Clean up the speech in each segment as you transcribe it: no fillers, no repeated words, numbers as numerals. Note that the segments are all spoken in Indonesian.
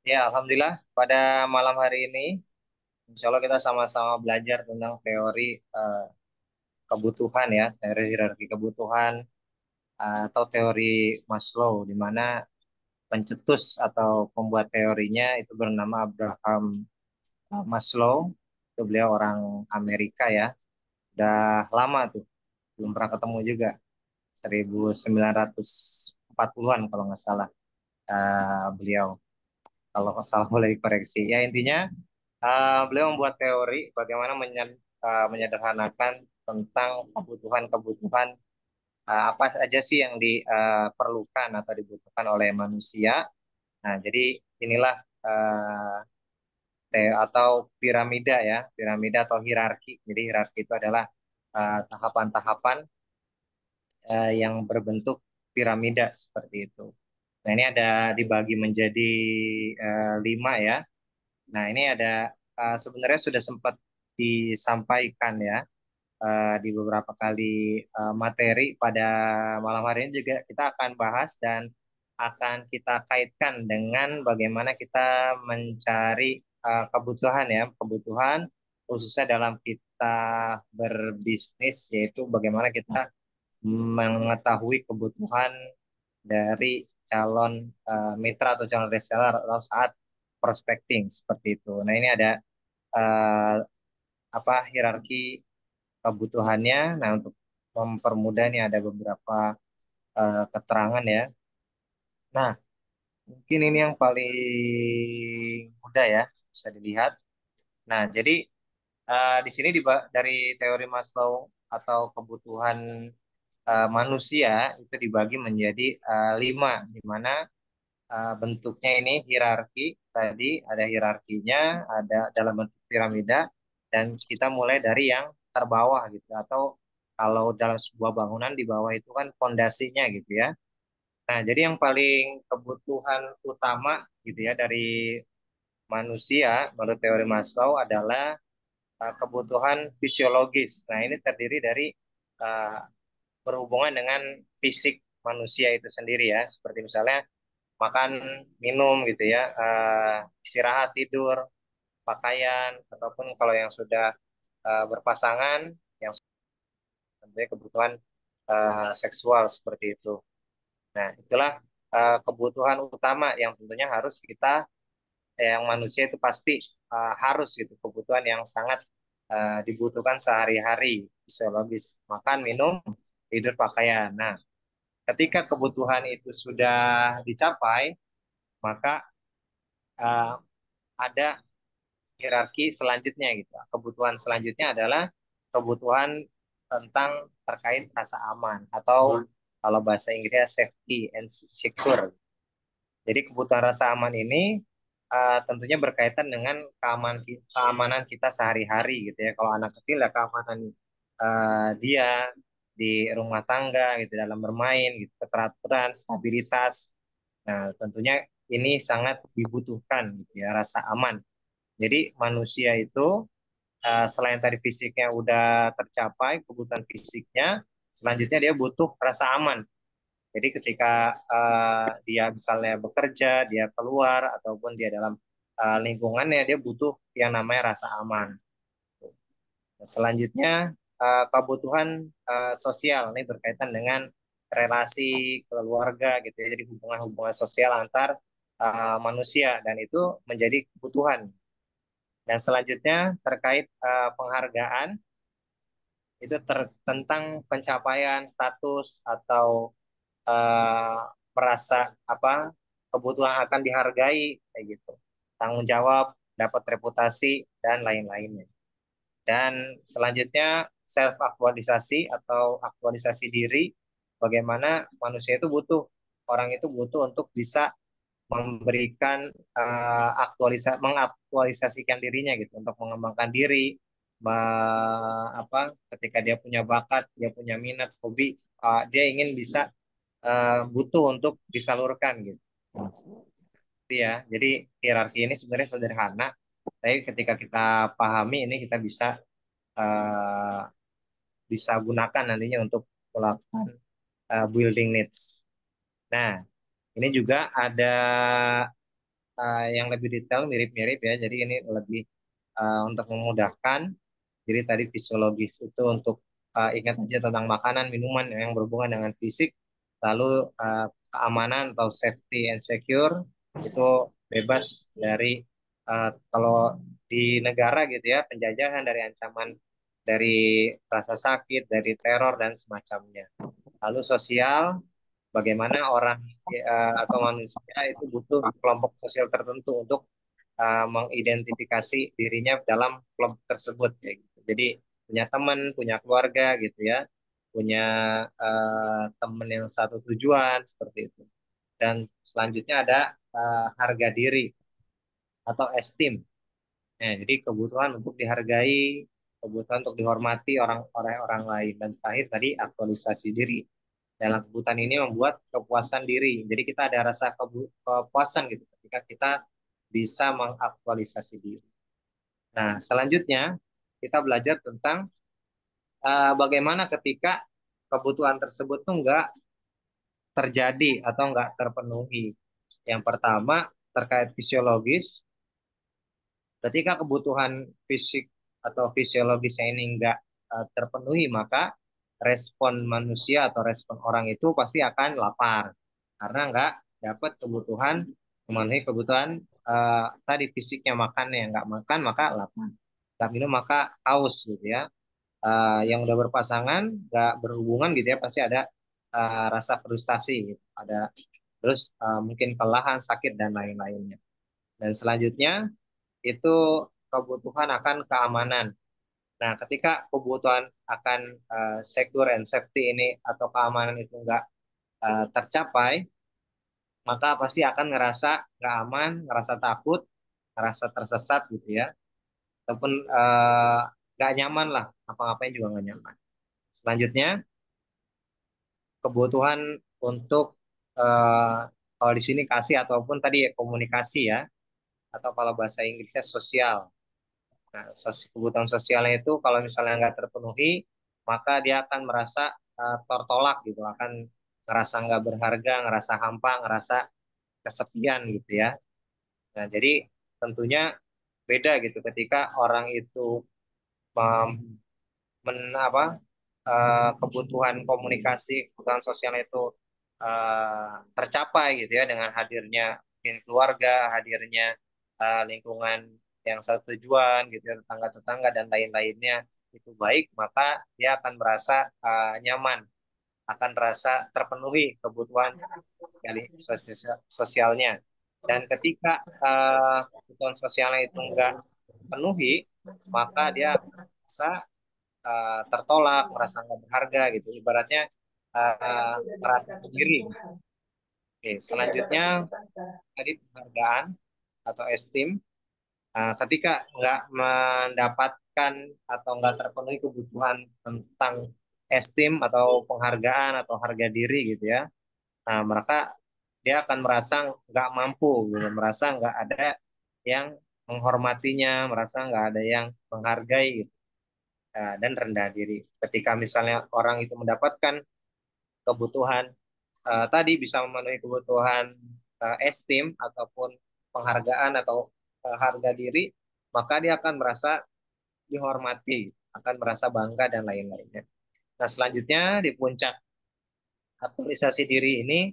Ya, Alhamdulillah pada malam hari ini, insya Allah kita sama-sama belajar tentang teori eh, kebutuhan ya, teori hierarki kebutuhan atau teori Maslow, di mana pencetus atau pembuat teorinya itu bernama Abraham Maslow. Itu beliau orang Amerika ya, udah lama tuh, belum pernah ketemu juga, 1940-an kalau nggak salah beliau. Kalau nggak salah boleh dikoreksi. Ya intinya beliau membuat teori bagaimana menyederhanakan tentang kebutuhan-kebutuhan apa saja sih yang diperlukan atau dibutuhkan oleh manusia. Nah, jadi inilah eh, atau piramida ya, piramida atau hierarki. Jadi hierarki itu adalah tahapan-tahapan yang berbentuk piramida seperti itu. Nah, ini ada dibagi menjadi 5 ya. Nah, ini ada sebenarnya sudah sempat disampaikan ya di beberapa kali materi pada malam hari ini juga kita akan bahas dan akan kita kaitkan dengan bagaimana kita mencari kebutuhan ya, kebutuhan khususnya dalam kita berbisnis yaitu bagaimana kita mengetahui kebutuhan dari calon mitra atau calon reseller atau saat prospecting seperti itu. Nah, ini ada eh, apa hierarki kebutuhannya. Nah, untuk mempermudah ini ada beberapa keterangan ya. Nah, mungkin ini yang paling mudah ya, bisa dilihat. Nah, jadi di sini dari teori Maslow atau kebutuhan manusia itu dibagi menjadi 5, di mana bentuknya ini hierarki. Tadi ada hierarkinya, ada dalam bentuk piramida, dan kita mulai dari yang terbawah gitu. Atau kalau dalam sebuah bangunan di bawah itu kan fondasinya gitu ya. Nah, jadi yang paling kebutuhan utama gitu ya dari manusia menurut teori Maslow adalah kebutuhan fisiologis. Nah, ini terdiri dari uh, berhubungan dengan fisik manusia itu sendiri ya, seperti misalnya makan, minum gitu ya, istirahat, tidur, pakaian, ataupun kalau yang sudah berpasangan, yang tentunya kebutuhan seksual seperti itu. Nah, itulah kebutuhan utama yang tentunya harus kita, yang manusia itu pasti harus gitu, kebutuhan yang sangat dibutuhkan sehari-hari, fisiologis, makan, minum, tidur, pakaian. Nah, ketika kebutuhan itu sudah dicapai, maka uh, ada hierarki selanjutnya gitu. Kebutuhan selanjutnya adalah kebutuhan tentang terkait rasa aman atau kalau bahasa Inggrisnya safety and secure. Jadi kebutuhan rasa aman ini tentunya berkaitan dengan keamanan kita sehari-hari gitu ya. Kalau anak kecil ya keamanan dia di rumah tangga gitu dalam bermain gitu, keteraturan, stabilitas. Nah, tentunya ini sangat dibutuhkan gitu ya rasa aman. Jadi manusia itu selain tadi fisiknya udah tercapai, kebutuhan fisiknya, selanjutnya dia butuh rasa aman. Jadi ketika dia misalnya bekerja, dia keluar, ataupun dia dalam lingkungannya, dia butuh yang namanya rasa aman. Nah, selanjutnya kebutuhan sosial, ini berkaitan dengan relasi keluarga gitu ya, jadi hubungan-hubungan sosial antar manusia, dan itu menjadi kebutuhan. Dan selanjutnya terkait penghargaan, itu tentang pencapaian status atau eh, merasa apa kebutuhan akan dihargai kayak gitu, tanggung jawab, dapat reputasi dan lain-lainnya. Dan selanjutnya self aktualisasi atau aktualisasi diri, bagaimana manusia itu butuh, orang itu butuh untuk bisa memberikan mengaktualisasikan dirinya gitu untuk mengembangkan diri, ketika dia punya bakat, dia punya minat, hobi, dia ingin bisa butuh untuk disalurkan gitu. Gitu ya. Jadi hierarki ini sebenarnya sederhana, tapi ketika kita pahami ini kita uh, bisa gunakan nantinya untuk melakukan building needs. Nah, ini juga ada yang lebih detail mirip-mirip ya. Jadi ini lebih untuk memudahkan. Jadi tadi fisiologis itu untuk ingat aja tentang makanan, minuman yang berhubungan dengan fisik. Lalu keamanan atau safety and secure itu bebas dari kalau di negara gitu ya, penjajahan, dari ancaman dari rasa sakit, dari teror dan semacamnya. Lalu sosial, bagaimana orang atau manusia itu butuh kelompok sosial tertentu untuk mengidentifikasi dirinya dalam kelompok tersebut ya gitu. Jadi punya teman, punya keluarga gitu ya, punya teman yang satu tujuan seperti itu. Dan selanjutnya ada harga diri atau esteem. Nah, jadi kebutuhan untuk dihargai, kebutuhan untuk dihormati oleh orang lain. Dan terakhir tadi aktualisasi diri. Dalam kebutuhan ini membuat kepuasan diri. Jadi kita ada rasa kepuasan gitu ketika kita bisa mengaktualisasi diri. Nah, selanjutnya kita belajar tentang bagaimana ketika kebutuhan tersebut tuh nggak terjadi atau nggak terpenuhi. Yang pertama terkait fisiologis, ketika kebutuhan fisik atau fisiologisnya ini nggak terpenuhi, maka respon manusia atau respon orang itu pasti akan lapar karena nggak dapat kebutuhan, memenuhi kebutuhan tadi fisiknya, makannya nggak makan maka lapar, nggak minum maka haus gitu ya. Yang udah berpasangan nggak berhubungan gitu ya pasti ada rasa frustasi gitu. Ada terus mungkin kelelahan, sakit dan lain-lainnya. Dan selanjutnya itu kebutuhan akan keamanan. Nah, ketika kebutuhan akan secure and safety ini atau keamanan itu nggak tercapai, maka pasti akan ngerasa nggak aman, ngerasa takut, ngerasa tersesat gitu ya, ataupun nggak nyaman lah, apa-apain juga nggak nyaman. Selanjutnya, kebutuhan untuk kalau di sini kasih ataupun tadi ya, komunikasi ya, atau kalau bahasa Inggrisnya sosial. Nah, kebutuhan sosialnya itu kalau misalnya nggak terpenuhi, maka dia akan merasa tertolak gitu, akan ngerasa nggak berharga, ngerasa hampa, ngerasa kesepian gitu ya. Nah, jadi tentunya beda gitu ketika orang itu mem- apa, kebutuhan komunikasi, kebutuhan sosial itu tercapai gitu ya dengan hadirnya mungkin keluarga, hadirnya lingkungan yang satu tujuan gitu ya, tetangga-tetangga dan lain-lainnya itu baik, maka dia akan merasa nyaman, akan merasa terpenuhi kebutuhan sekali sosialnya. Dan ketika kebutuhan sosialnya itu enggak penuhi, maka dia merasa tertolak, merasa nggak berharga gitu. Ibaratnya merasa sendiri. Oke, selanjutnya tadi penghargaan atau esteem. Ketika nggak mendapatkan atau nggak terpenuhi kebutuhan tentang esteem atau penghargaan atau harga diri gitu ya, nah mereka dia akan merasa nggak mampu gitu, merasa nggak ada yang menghormatinya, merasa nggak ada yang menghargai gitu, dan rendah diri. Ketika misalnya orang itu mendapatkan kebutuhan tadi bisa memenuhi kebutuhan esteem ataupun penghargaan atau harga diri, maka dia akan merasa dihormati, akan merasa bangga dan lain-lainnya. Nah, selanjutnya di puncak aktualisasi diri ini,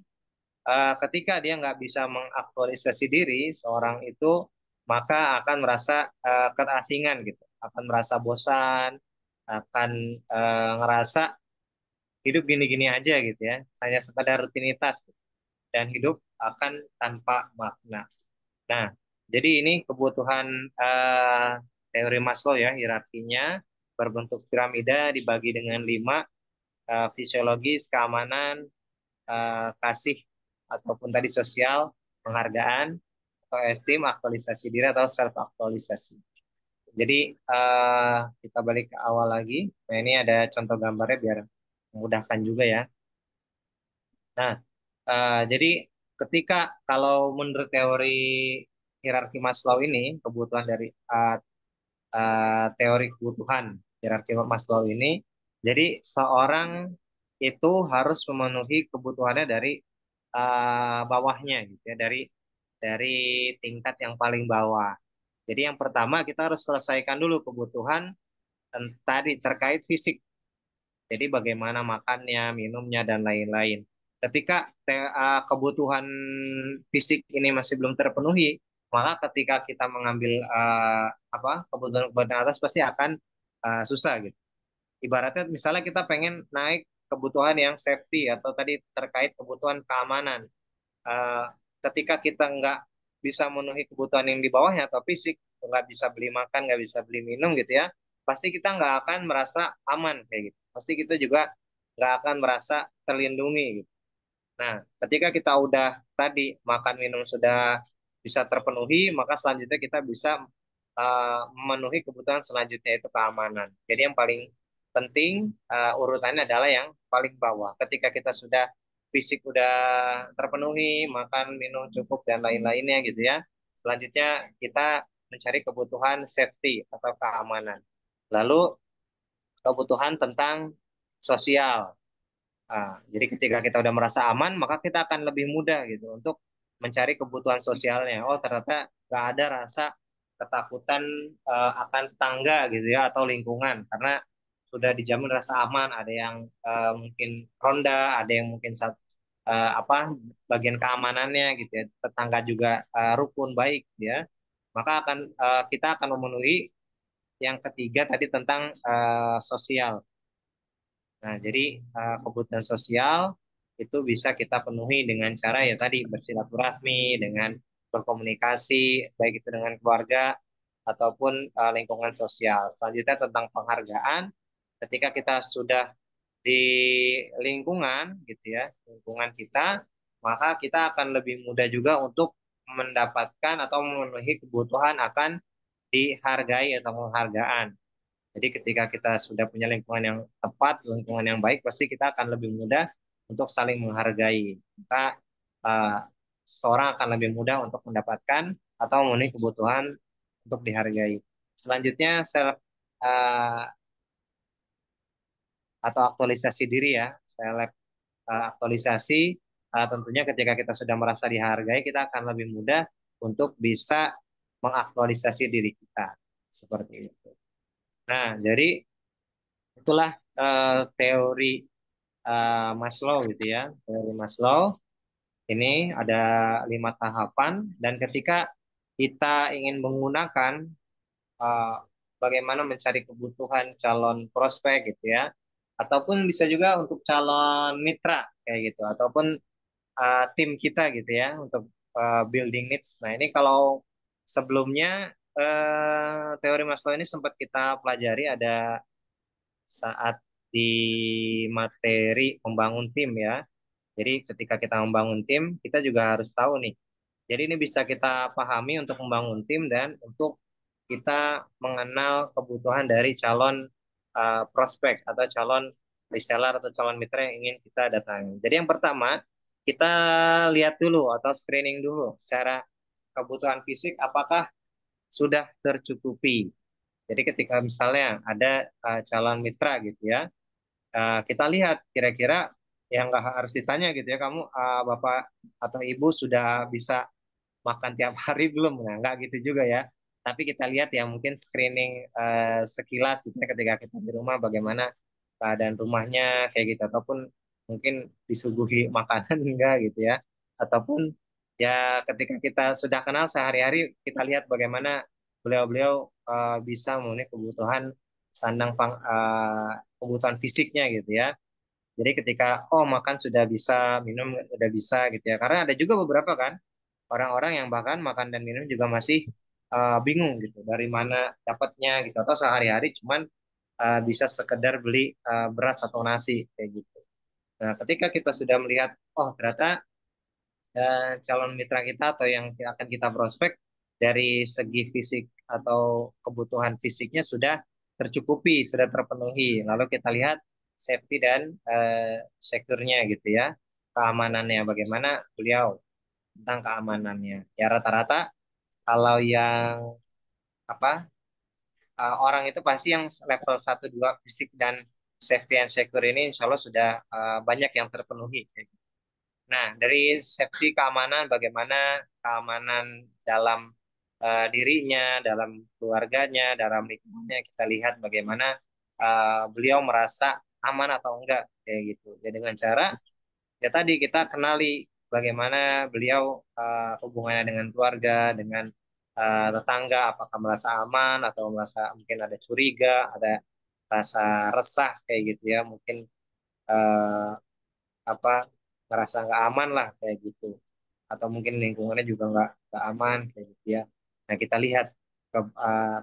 ketika dia nggak bisa mengaktualisasi diri seorang itu, maka akan merasa kerasingan gitu, akan merasa bosan, akan ngerasa hidup gini-gini aja gitu ya, hanya sekadar rutinitas dan hidup akan tanpa makna. Nah, jadi ini kebutuhan teori Maslow ya, hierarkinya berbentuk piramida dibagi dengan 5, fisiologis, keamanan, kasih ataupun tadi sosial, penghargaan atau esteem, aktualisasi diri atau self aktualisasi. Jadi kita balik ke awal lagi. Nah, ini ada contoh gambarnya biar memudahkan juga ya. Nah, jadi ketika kalau menurut teori hierarki Maslow ini, kebutuhan dari teori kebutuhan hierarki Maslow ini, jadi seorang itu harus memenuhi kebutuhannya dari bawahnya gitu ya, dari dari tingkat yang paling bawah. Jadi yang pertama kita harus selesaikan dulu kebutuhan tadi terkait fisik. Jadi bagaimana makannya, minumnya, dan lain-lain. Ketika kebutuhan fisik ini masih belum terpenuhi, maka ketika kita mengambil kebutuhan-kebutuhan atas pasti akan susah gitu. Ibaratnya misalnya kita pengen naik kebutuhan yang safety atau tadi terkait kebutuhan keamanan. Eh, Ketika kita nggak bisa memenuhi kebutuhan yang di bawahnya atau fisik, nggak bisa beli makan, nggak bisa beli minum gitu ya, pasti kita nggak akan merasa aman kayak gitu. Pasti kita juga nggak akan merasa terlindungi gitu. Nah, ketika kita udah tadi makan minum sudah bisa terpenuhi, maka selanjutnya kita bisa memenuhi kebutuhan selanjutnya itu keamanan. Jadi yang paling penting urutannya adalah yang paling bawah. Ketika kita sudah fisik udah terpenuhi, makan minum cukup dan lain-lainnya gitu ya. Selanjutnya kita mencari kebutuhan safety atau keamanan. Lalu kebutuhan tentang sosial. Jadi ketika kita udah merasa aman, maka kita akan lebih mudah gitu untuk mencari kebutuhan sosialnya. Oh, ternyata nggak ada rasa ketakutan akan tetangga gitu ya atau lingkungan karena sudah dijamin rasa aman. Ada yang mungkin ronda, ada yang mungkin bagian keamanannya gitu ya. Tetangga juga rukun baik ya. Maka kita akan memenuhi yang ketiga tadi tentang sosial. Nah, jadi kebutuhan sosial itu bisa kita penuhi dengan cara ya tadi bersilaturahmi, dengan berkomunikasi, baik itu dengan keluarga ataupun lingkungan sosial. Selanjutnya tentang penghargaan, ketika kita sudah di lingkungan gitu ya, lingkungan kita, maka kita akan lebih mudah juga untuk mendapatkan atau memenuhi kebutuhan akan dihargai atau penghargaan. Jadi ketika kita sudah punya lingkungan yang tepat, lingkungan yang baik, pasti kita akan lebih mudah untuk saling menghargai. Maka uh, seorang akan lebih mudah untuk mendapatkan atau memenuhi kebutuhan untuk dihargai. Selanjutnya self atau aktualisasi diri ya, self aktualisasi tentunya ketika kita sudah merasa dihargai, kita akan lebih mudah untuk bisa mengaktualisasi diri kita seperti itu. Nah, jadi itulah teori Maslow gitu ya. Teori Maslow ini ada 5 tahapan dan ketika kita ingin menggunakan uh, bagaimana mencari kebutuhan calon prospek gitu ya, ataupun bisa juga untuk calon mitra kayak gitu, ataupun tim kita gitu ya untuk building needs. Nah ini kalau sebelumnya teori Maslow ini sempat kita pelajari ada saat di materi membangun tim ya. Jadi ketika kita membangun tim, kita juga harus tahu nih. Jadi ini bisa kita pahami untuk membangun tim dan untuk kita mengenal kebutuhan dari calon prospek atau calon reseller atau calon mitra yang ingin kita datangi. Jadi yang pertama, kita lihat dulu atau screening dulu secara kebutuhan fisik apakah sudah tercukupi. Jadi ketika misalnya ada calon mitra gitu ya, kita lihat kira-kira yang nggak harus ditanya gitu ya, kamu bapak atau ibu sudah bisa makan tiap hari belum? Nah, nggak gitu juga ya. Tapi kita lihat ya mungkin screening sekilas gitu ya ketika kita di rumah bagaimana keadaan rumahnya kayak gitu ataupun mungkin disuguhi makanan enggak gitu ya. Ataupun ya ketika kita sudah kenal sehari-hari kita lihat bagaimana beliau-beliau bisa memenuhi kebutuhan kebutuhan fisiknya gitu ya. Jadi ketika oh makan sudah bisa, minum sudah bisa gitu ya. Karena ada juga beberapa kan orang-orang yang bahkan makan dan minum juga masih bingung gitu dari mana dapatnya gitu atau sehari-hari cuman bisa sekedar beli beras atau nasi kayak gitu. Nah, ketika kita sudah melihat oh ternyata calon mitra kita atau yang akan kita prospek dari segi fisik atau kebutuhan fisiknya sudah tercukupi, sudah terpenuhi. Lalu kita lihat safety dan secure-nya gitu ya, keamanannya bagaimana beliau tentang keamanannya. Ya rata-rata kalau yang apa orang itu pasti yang level 1 2 fisik dan safety and secure ini insya Allah sudah banyak yang terpenuhi. Nah, dari safety keamanan, bagaimana keamanan dalam dirinya, dalam keluarganya, dalam lingkungannya, kita lihat bagaimana beliau merasa aman atau enggak, kayak gitu. Ya dengan cara, ya tadi kita kenali bagaimana beliau hubungannya dengan keluarga, dengan tetangga, apakah merasa aman atau merasa mungkin ada curiga, ada rasa resah, kayak gitu ya. Mungkin eh, apa merasa nggak aman lah kayak gitu, atau mungkin lingkungannya juga nggak aman kayak gitu ya. Nah kita lihat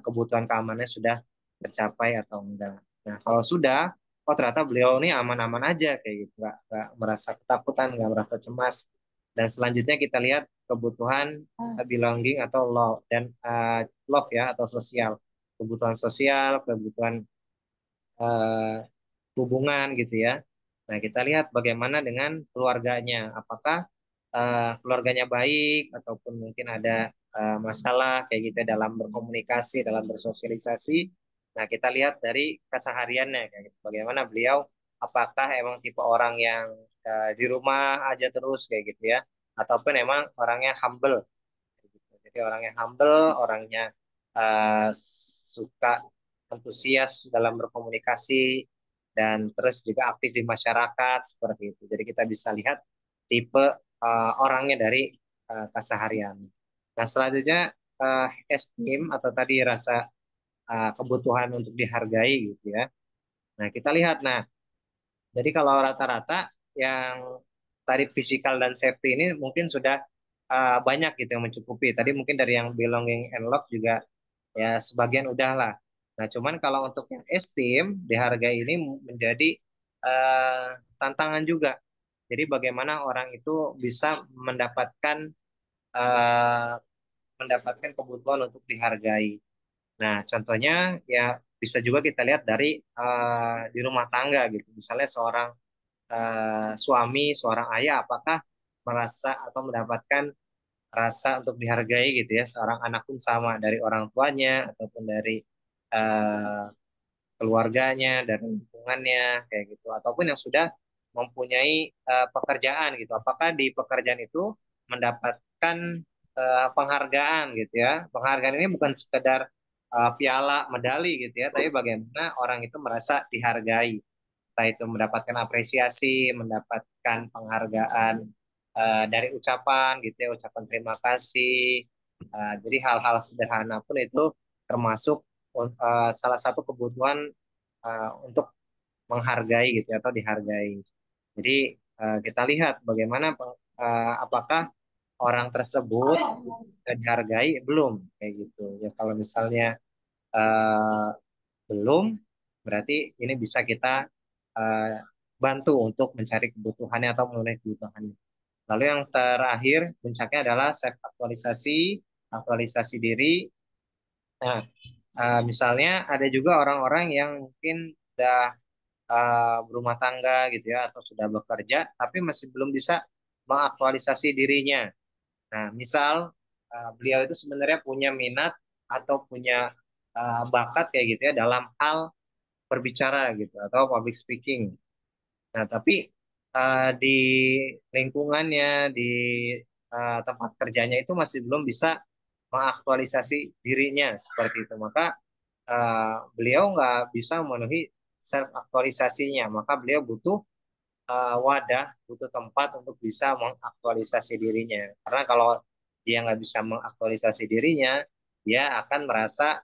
kebutuhan keamanannya sudah tercapai atau enggak. Nah kalau sudah, oh ternyata beliau ini aman-aman aja kayak gitu, nggak merasa ketakutan, nggak merasa cemas. Dan selanjutnya kita lihat kebutuhan belonging atau love dan love ya, atau sosial, kebutuhan sosial, kebutuhan eh, hubungan gitu ya. Nah, kita lihat bagaimana dengan keluarganya. Apakah keluarganya baik ataupun mungkin ada masalah kayak gitu ya dalam berkomunikasi, dalam bersosialisasi. Nah, kita lihat dari kesehariannya kayak gitu. Bagaimana beliau, apakah emang tipe orang yang di rumah aja terus kayak gitu ya, ataupun emang orangnya humble kayak gitu. Jadi orangnya humble, orangnya suka antusias dalam berkomunikasi dan terus juga aktif di masyarakat seperti itu. Jadi kita bisa lihat tipe orangnya dari keseharian. Nah, selanjutnya esteem atau tadi rasa kebutuhan untuk dihargai gitu ya. Nah, kita lihat. Nah, jadi kalau rata-rata yang tadi physical dan safety ini mungkin sudah banyak gitu yang mencukupi. Tadi mungkin dari yang belonging and love juga ya sebagian udah lah. Nah, cuman kalau untuk yang esteem, dihargai ini menjadi eh, tantangan juga. Jadi bagaimana orang itu bisa eh, mendapatkan kebutuhan untuk dihargai. Nah, contohnya ya bisa juga kita lihat dari di rumah tangga gitu. Misalnya seorang suami, seorang ayah, apakah merasa atau mendapatkan rasa untuk dihargai gitu ya. Seorang anak pun sama, dari orang tuanya ataupun dari eh, keluarganya, dari lingkungannya kayak gitu, ataupun yang sudah mempunyai pekerjaan gitu. Apakah di pekerjaan itu mendapatkan penghargaan gitu ya. Penghargaan ini bukan sekedar piala, medali gitu ya, tapi bagaimana orang itu merasa dihargai, entah itu mendapatkan apresiasi, mendapatkan penghargaan dari ucapan gitu ya, ucapan terima kasih. Jadi hal-hal sederhana pun itu termasuk salah satu kebutuhan untuk menghargai gitu ya, atau dihargai. Jadi kita lihat bagaimana apakah orang tersebut dihargai belum kayak gitu ya. Kalau misalnya eh, belum, berarti ini bisa kita eh, bantu untuk mencari kebutuhannya atau memenuhi kebutuhannya. Lalu yang terakhir, puncaknya adalah self aktualisasi, aktualisasi diri. Nah, misalnya ada juga orang-orang yang mungkin sudah berumah tangga gitu ya, atau sudah bekerja, tapi masih belum bisa mengaktualisasi dirinya. Nah, misal beliau itu sebenarnya punya minat atau punya bakat kayak gitu ya dalam hal berbicara gitu atau public speaking. Nah, tapi di lingkungannya, di tempat kerjanya itu masih belum bisa mengaktualisasi dirinya seperti itu. Maka beliau nggak bisa memenuhi self aktualisasinya. Maka beliau butuh wadah, butuh tempat untuk bisa mengaktualisasi dirinya. Karena kalau dia nggak bisa mengaktualisasi dirinya, dia akan merasa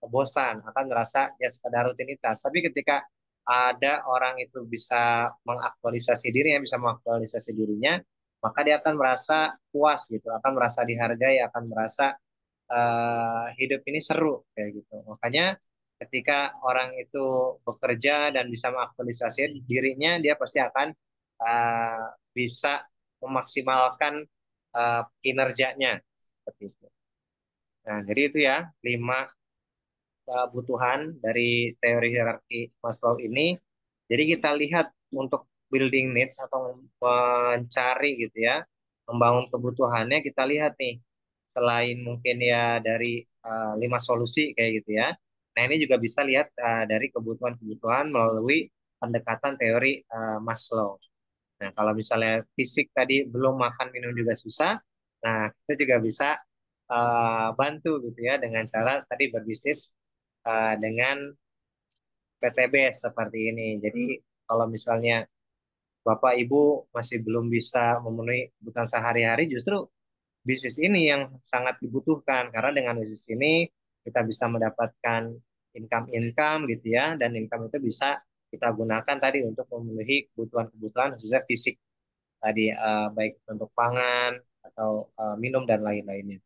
bosan, akan merasa ya sekadar rutinitas. Tapi ketika ada orang itu bisa mengaktualisasi dirinya, bisa mengaktualisasi dirinya, maka dia akan merasa puas gitu, akan merasa dihargai, akan merasa hidup ini seru kayak gitu. Makanya ketika orang itu bekerja dan bisa mengaktualisasi dirinya, dia pasti akan uh, bisa memaksimalkan kinerjanya seperti itu. Nah, jadi itu ya 5 kebutuhan dari teori hierarki Maslow ini. Jadi kita lihat untuk building needs atau mencari gitu ya, membangun kebutuhannya, kita lihat nih selain mungkin ya dari 5 solusi kayak gitu ya. Nah ini juga bisa lihat dari kebutuhan-kebutuhan melalui pendekatan teori Maslow. Nah, kalau misalnya fisik tadi belum makan minum juga susah, nah kita juga bisa bantu gitu ya dengan cara tadi berbisnis dengan PTB seperti ini. Jadi kalau misalnya Bapak Ibu masih belum bisa memenuhi kebutuhan sehari-hari, justru bisnis ini yang sangat dibutuhkan karena dengan bisnis ini kita bisa mendapatkan income-income gitu ya, dan income itu bisa kita gunakan tadi untuk memenuhi kebutuhan-kebutuhan khususnya fisik tadi, baik untuk pangan atau minum dan lain-lainnya.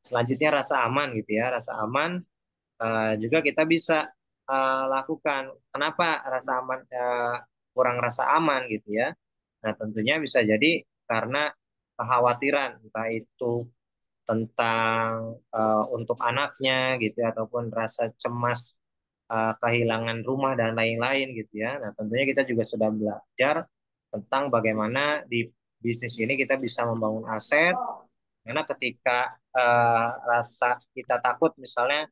Selanjutnya rasa aman gitu ya, rasa aman juga kita bisa lakukan. Kenapa rasa aman kurang rasa aman gitu ya? Nah, tentunya bisa jadi karena kekhawatiran, entah itu tentang untuk anaknya gitu ya, ataupun rasa cemas kehilangan rumah dan lain-lain gitu ya. Nah, tentunya kita juga sudah belajar tentang bagaimana di bisnis ini kita bisa membangun aset, karena ketika rasa kita takut misalnya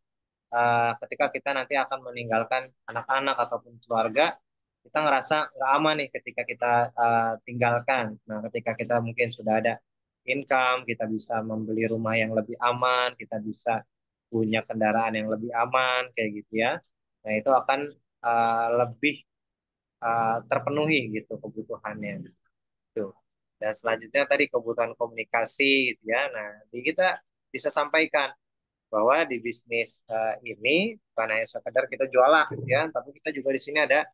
ketika kita nanti akan meninggalkan anak-anak ataupun keluarga, kita ngerasa nggak aman nih ketika kita tinggalkan. Nah, ketika kita mungkin sudah ada income, kita bisa membeli rumah yang lebih aman, kita bisa punya kendaraan yang lebih aman, kayak gitu ya. Nah, itu akan lebih terpenuhi gitu kebutuhannya. Tuh. Dan selanjutnya tadi kebutuhan komunikasi gitu ya. Nah, di kita bisa sampaikan bahwa di bisnis ini bukan hanya sekedar kita jualan gitu ya, tapi kita juga di sini ada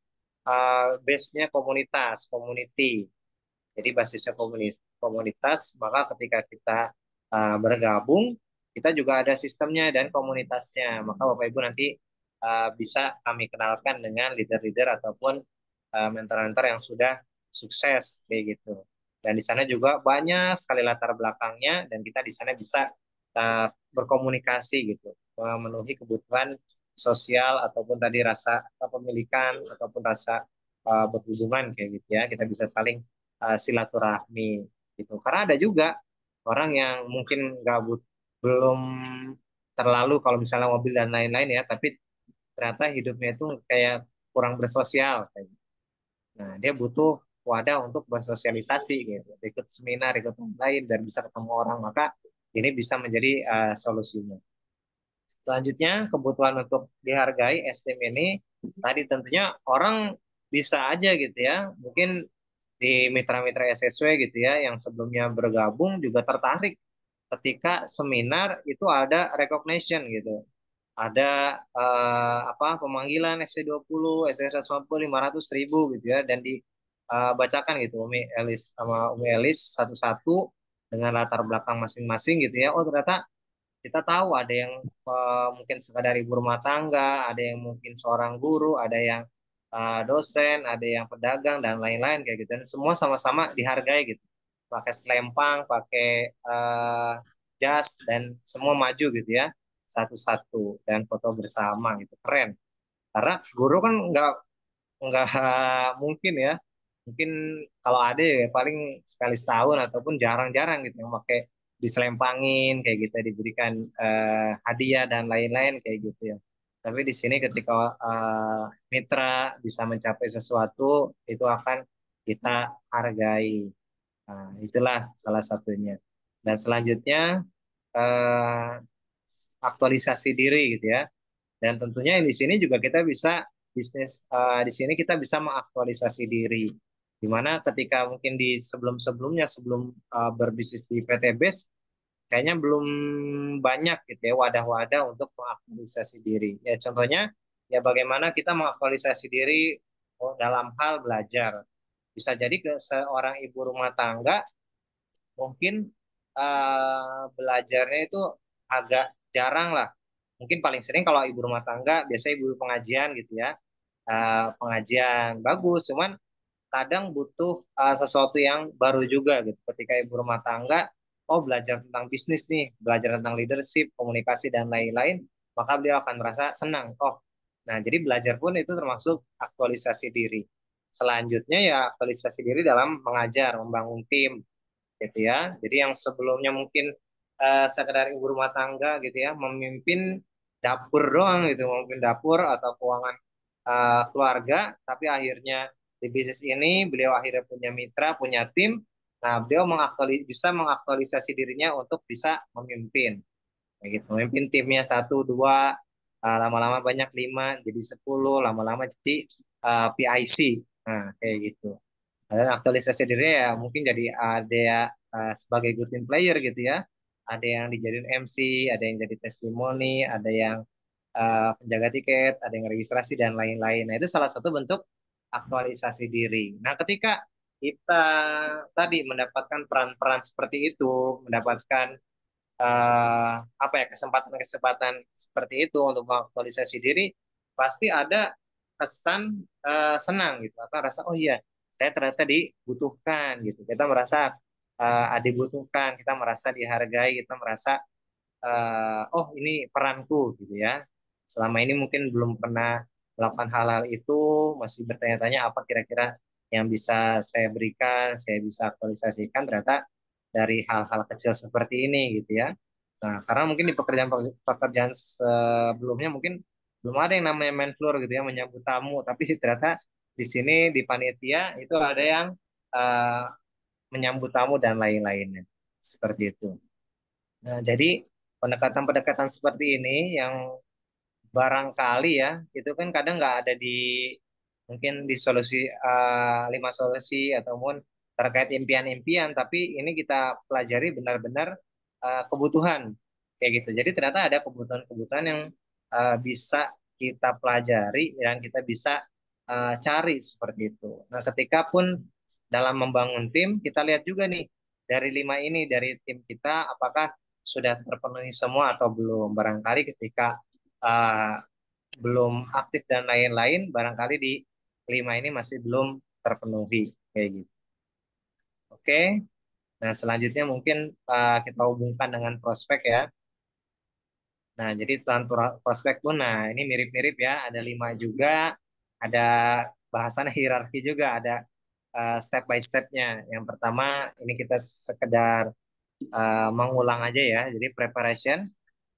base-nya komunitas, community. Jadi basisnya komunitas, maka ketika kita bergabung, kita juga ada sistemnya dan komunitasnya. Maka Bapak Ibu nanti bisa kami kenalkan dengan leader-leader ataupun mentor-mentor yang sudah sukses kayak gitu. Dan di sana juga banyak sekali latar belakangnya dan kita di sana bisa berkomunikasi gitu, memenuhi kebutuhan sosial ataupun tadi rasa kepemilikan ataupun rasa berhubungan kayak gitu ya. Kita bisa saling silaturahmi gitu. Karena ada juga orang yang mungkin gabut, belum terlalu kalau misalnya mobil dan lain-lain ya, tapi ternyata hidupnya itu kayak kurang bersosial kayak gitu. Nah, dia butuh wadah untuk bersosialisasi gitu, ikut seminar, ikut lain dan bisa ketemu orang, maka ini bisa menjadi solusinya. Selanjutnya, kebutuhan untuk dihargai STM ini tadi tentunya orang bisa aja gitu ya, mungkin di mitra-mitra SSW gitu ya yang sebelumnya bergabung juga tertarik ketika seminar itu ada recognition gitu. Ada apa pemanggilan SC20, SC150, 500.000 gitu ya, dan dibacakan gitu Umi Elis sama Umi Elis satu-satu dengan latar belakang masing-masing gitu ya. Oh, ternyata kita tahu ada yang mungkin sekadar ibu rumah tangga, ada yang mungkin seorang guru, ada yang dosen, ada yang pedagang dan lain-lain kayak gitu. Dan semua sama-sama dihargai gitu. Pakai selempang, pakai jas dan semua maju gitu ya, satu-satu dan foto bersama gitu. Keren. Karena guru kan nggak mungkin ya, mungkin kalau ada ya paling sekali setahun ataupun jarang-jarang gitu yang pakai diselempangin kayak gitu, diberikan hadiah dan lain-lain kayak gitu ya. Tapi di sini ketika mitra bisa mencapai sesuatu itu akan kita hargai. Nah, itulah salah satunya. Dan selanjutnya eh, aktualisasi diri gitu ya. Dan tentunya di sini juga kita bisa bisnis, di sini kita bisa mengaktualisasi diri. Di mana ketika mungkin di sebelum-sebelumnya sebelum berbisnis di PT Base kayaknya belum banyak gitu ya wadah-wadah untuk mengaktualisasi diri. Ya contohnya ya bagaimana kita mengaktualisasi diri dalam hal belajar. Bisa jadi ke seorang ibu rumah tangga mungkin belajarnya itu agak jarang lah. Mungkin paling sering kalau ibu rumah tangga biasanya ibu pengajian gitu ya. Pengajian bagus, cuman kadang butuh sesuatu yang baru juga gitu. Ketika ibu rumah tangga, oh belajar tentang bisnis nih, belajar tentang leadership, komunikasi dan lain-lain, maka beliau akan merasa senang. Oh, nah jadi belajar pun itu termasuk aktualisasi diri. Selanjutnya ya aktualisasi diri dalam mengajar, membangun tim, gitu ya. Jadi yang sebelumnya mungkin sekedar ibu rumah tangga gitu ya, memimpin dapur doang gitu, memimpin dapur atau keuangan keluarga, tapi akhirnya Di bisnis ini beliau akhirnya punya mitra, punya tim. Nah, beliau bisa mengaktualisasi dirinya untuk bisa memimpin. Kayak gitu. Memimpin timnya satu, dua, lama-lama banyak lima, jadi 10, lama-lama jadi PIC. Nah, kayak gitu. Dan aktualisasi diri ya mungkin jadi ada ya, sebagai good team player gitu ya. Ada yang dijadiin MC, ada yang jadi testimoni, ada yang penjaga tiket, ada yang registrasi dan lain-lain. Nah, itu salah satu bentuk aktualisasi diri. Nah, ketika kita tadi mendapatkan peran-peran seperti itu, mendapatkan apa ya, kesempatan-kesempatan seperti itu untuk mengaktualisasi diri, pasti ada kesan senang gitu, atau rasa oh iya saya ternyata dibutuhkan gitu. Kita merasa dibutuhkan, kita merasa dihargai, kita merasa oh ini peranku gitu ya. Selama ini mungkin belum pernah melakukan hal-hal itu, masih bertanya-tanya apa kira-kira yang bisa saya berikan, saya bisa aktualisasikan ternyata dari hal-hal kecil seperti ini gitu ya. Nah, karena mungkin di pekerjaan sebelumnya mungkin belum ada yang namanya main floor gitu ya, menyambut tamu, tapi ternyata di sini di panitia itu ada yang eh, menyambut tamu dan lain-lainnya. Seperti itu. Nah, jadi pendekatan-pendekatan seperti ini yang barangkali ya, itu kan kadang nggak ada di mungkin di solusi 5 solusi ataupun terkait impian-impian, tapi ini kita pelajari benar-benar kebutuhan kayak gitu. Jadi ternyata ada kebutuhan-kebutuhan yang bisa kita pelajari dan kita bisa cari seperti itu. Nah, ketika pun dalam membangun tim, kita lihat juga nih dari 5 ini dari tim kita apakah sudah terpenuhi semua atau belum. Barangkali ketika uh, belum aktif dan lain-lain, barangkali di 5 ini masih belum terpenuhi kayak gitu. Oke, nah selanjutnya mungkin kita hubungkan dengan prospek ya. Nah, jadi tentang prospek pun, nah ini mirip-mirip ya, ada 5 juga, ada bahasan hierarki juga, ada step by stepnya. Yang pertama, ini kita sekedar mengulang aja ya, jadi preparation,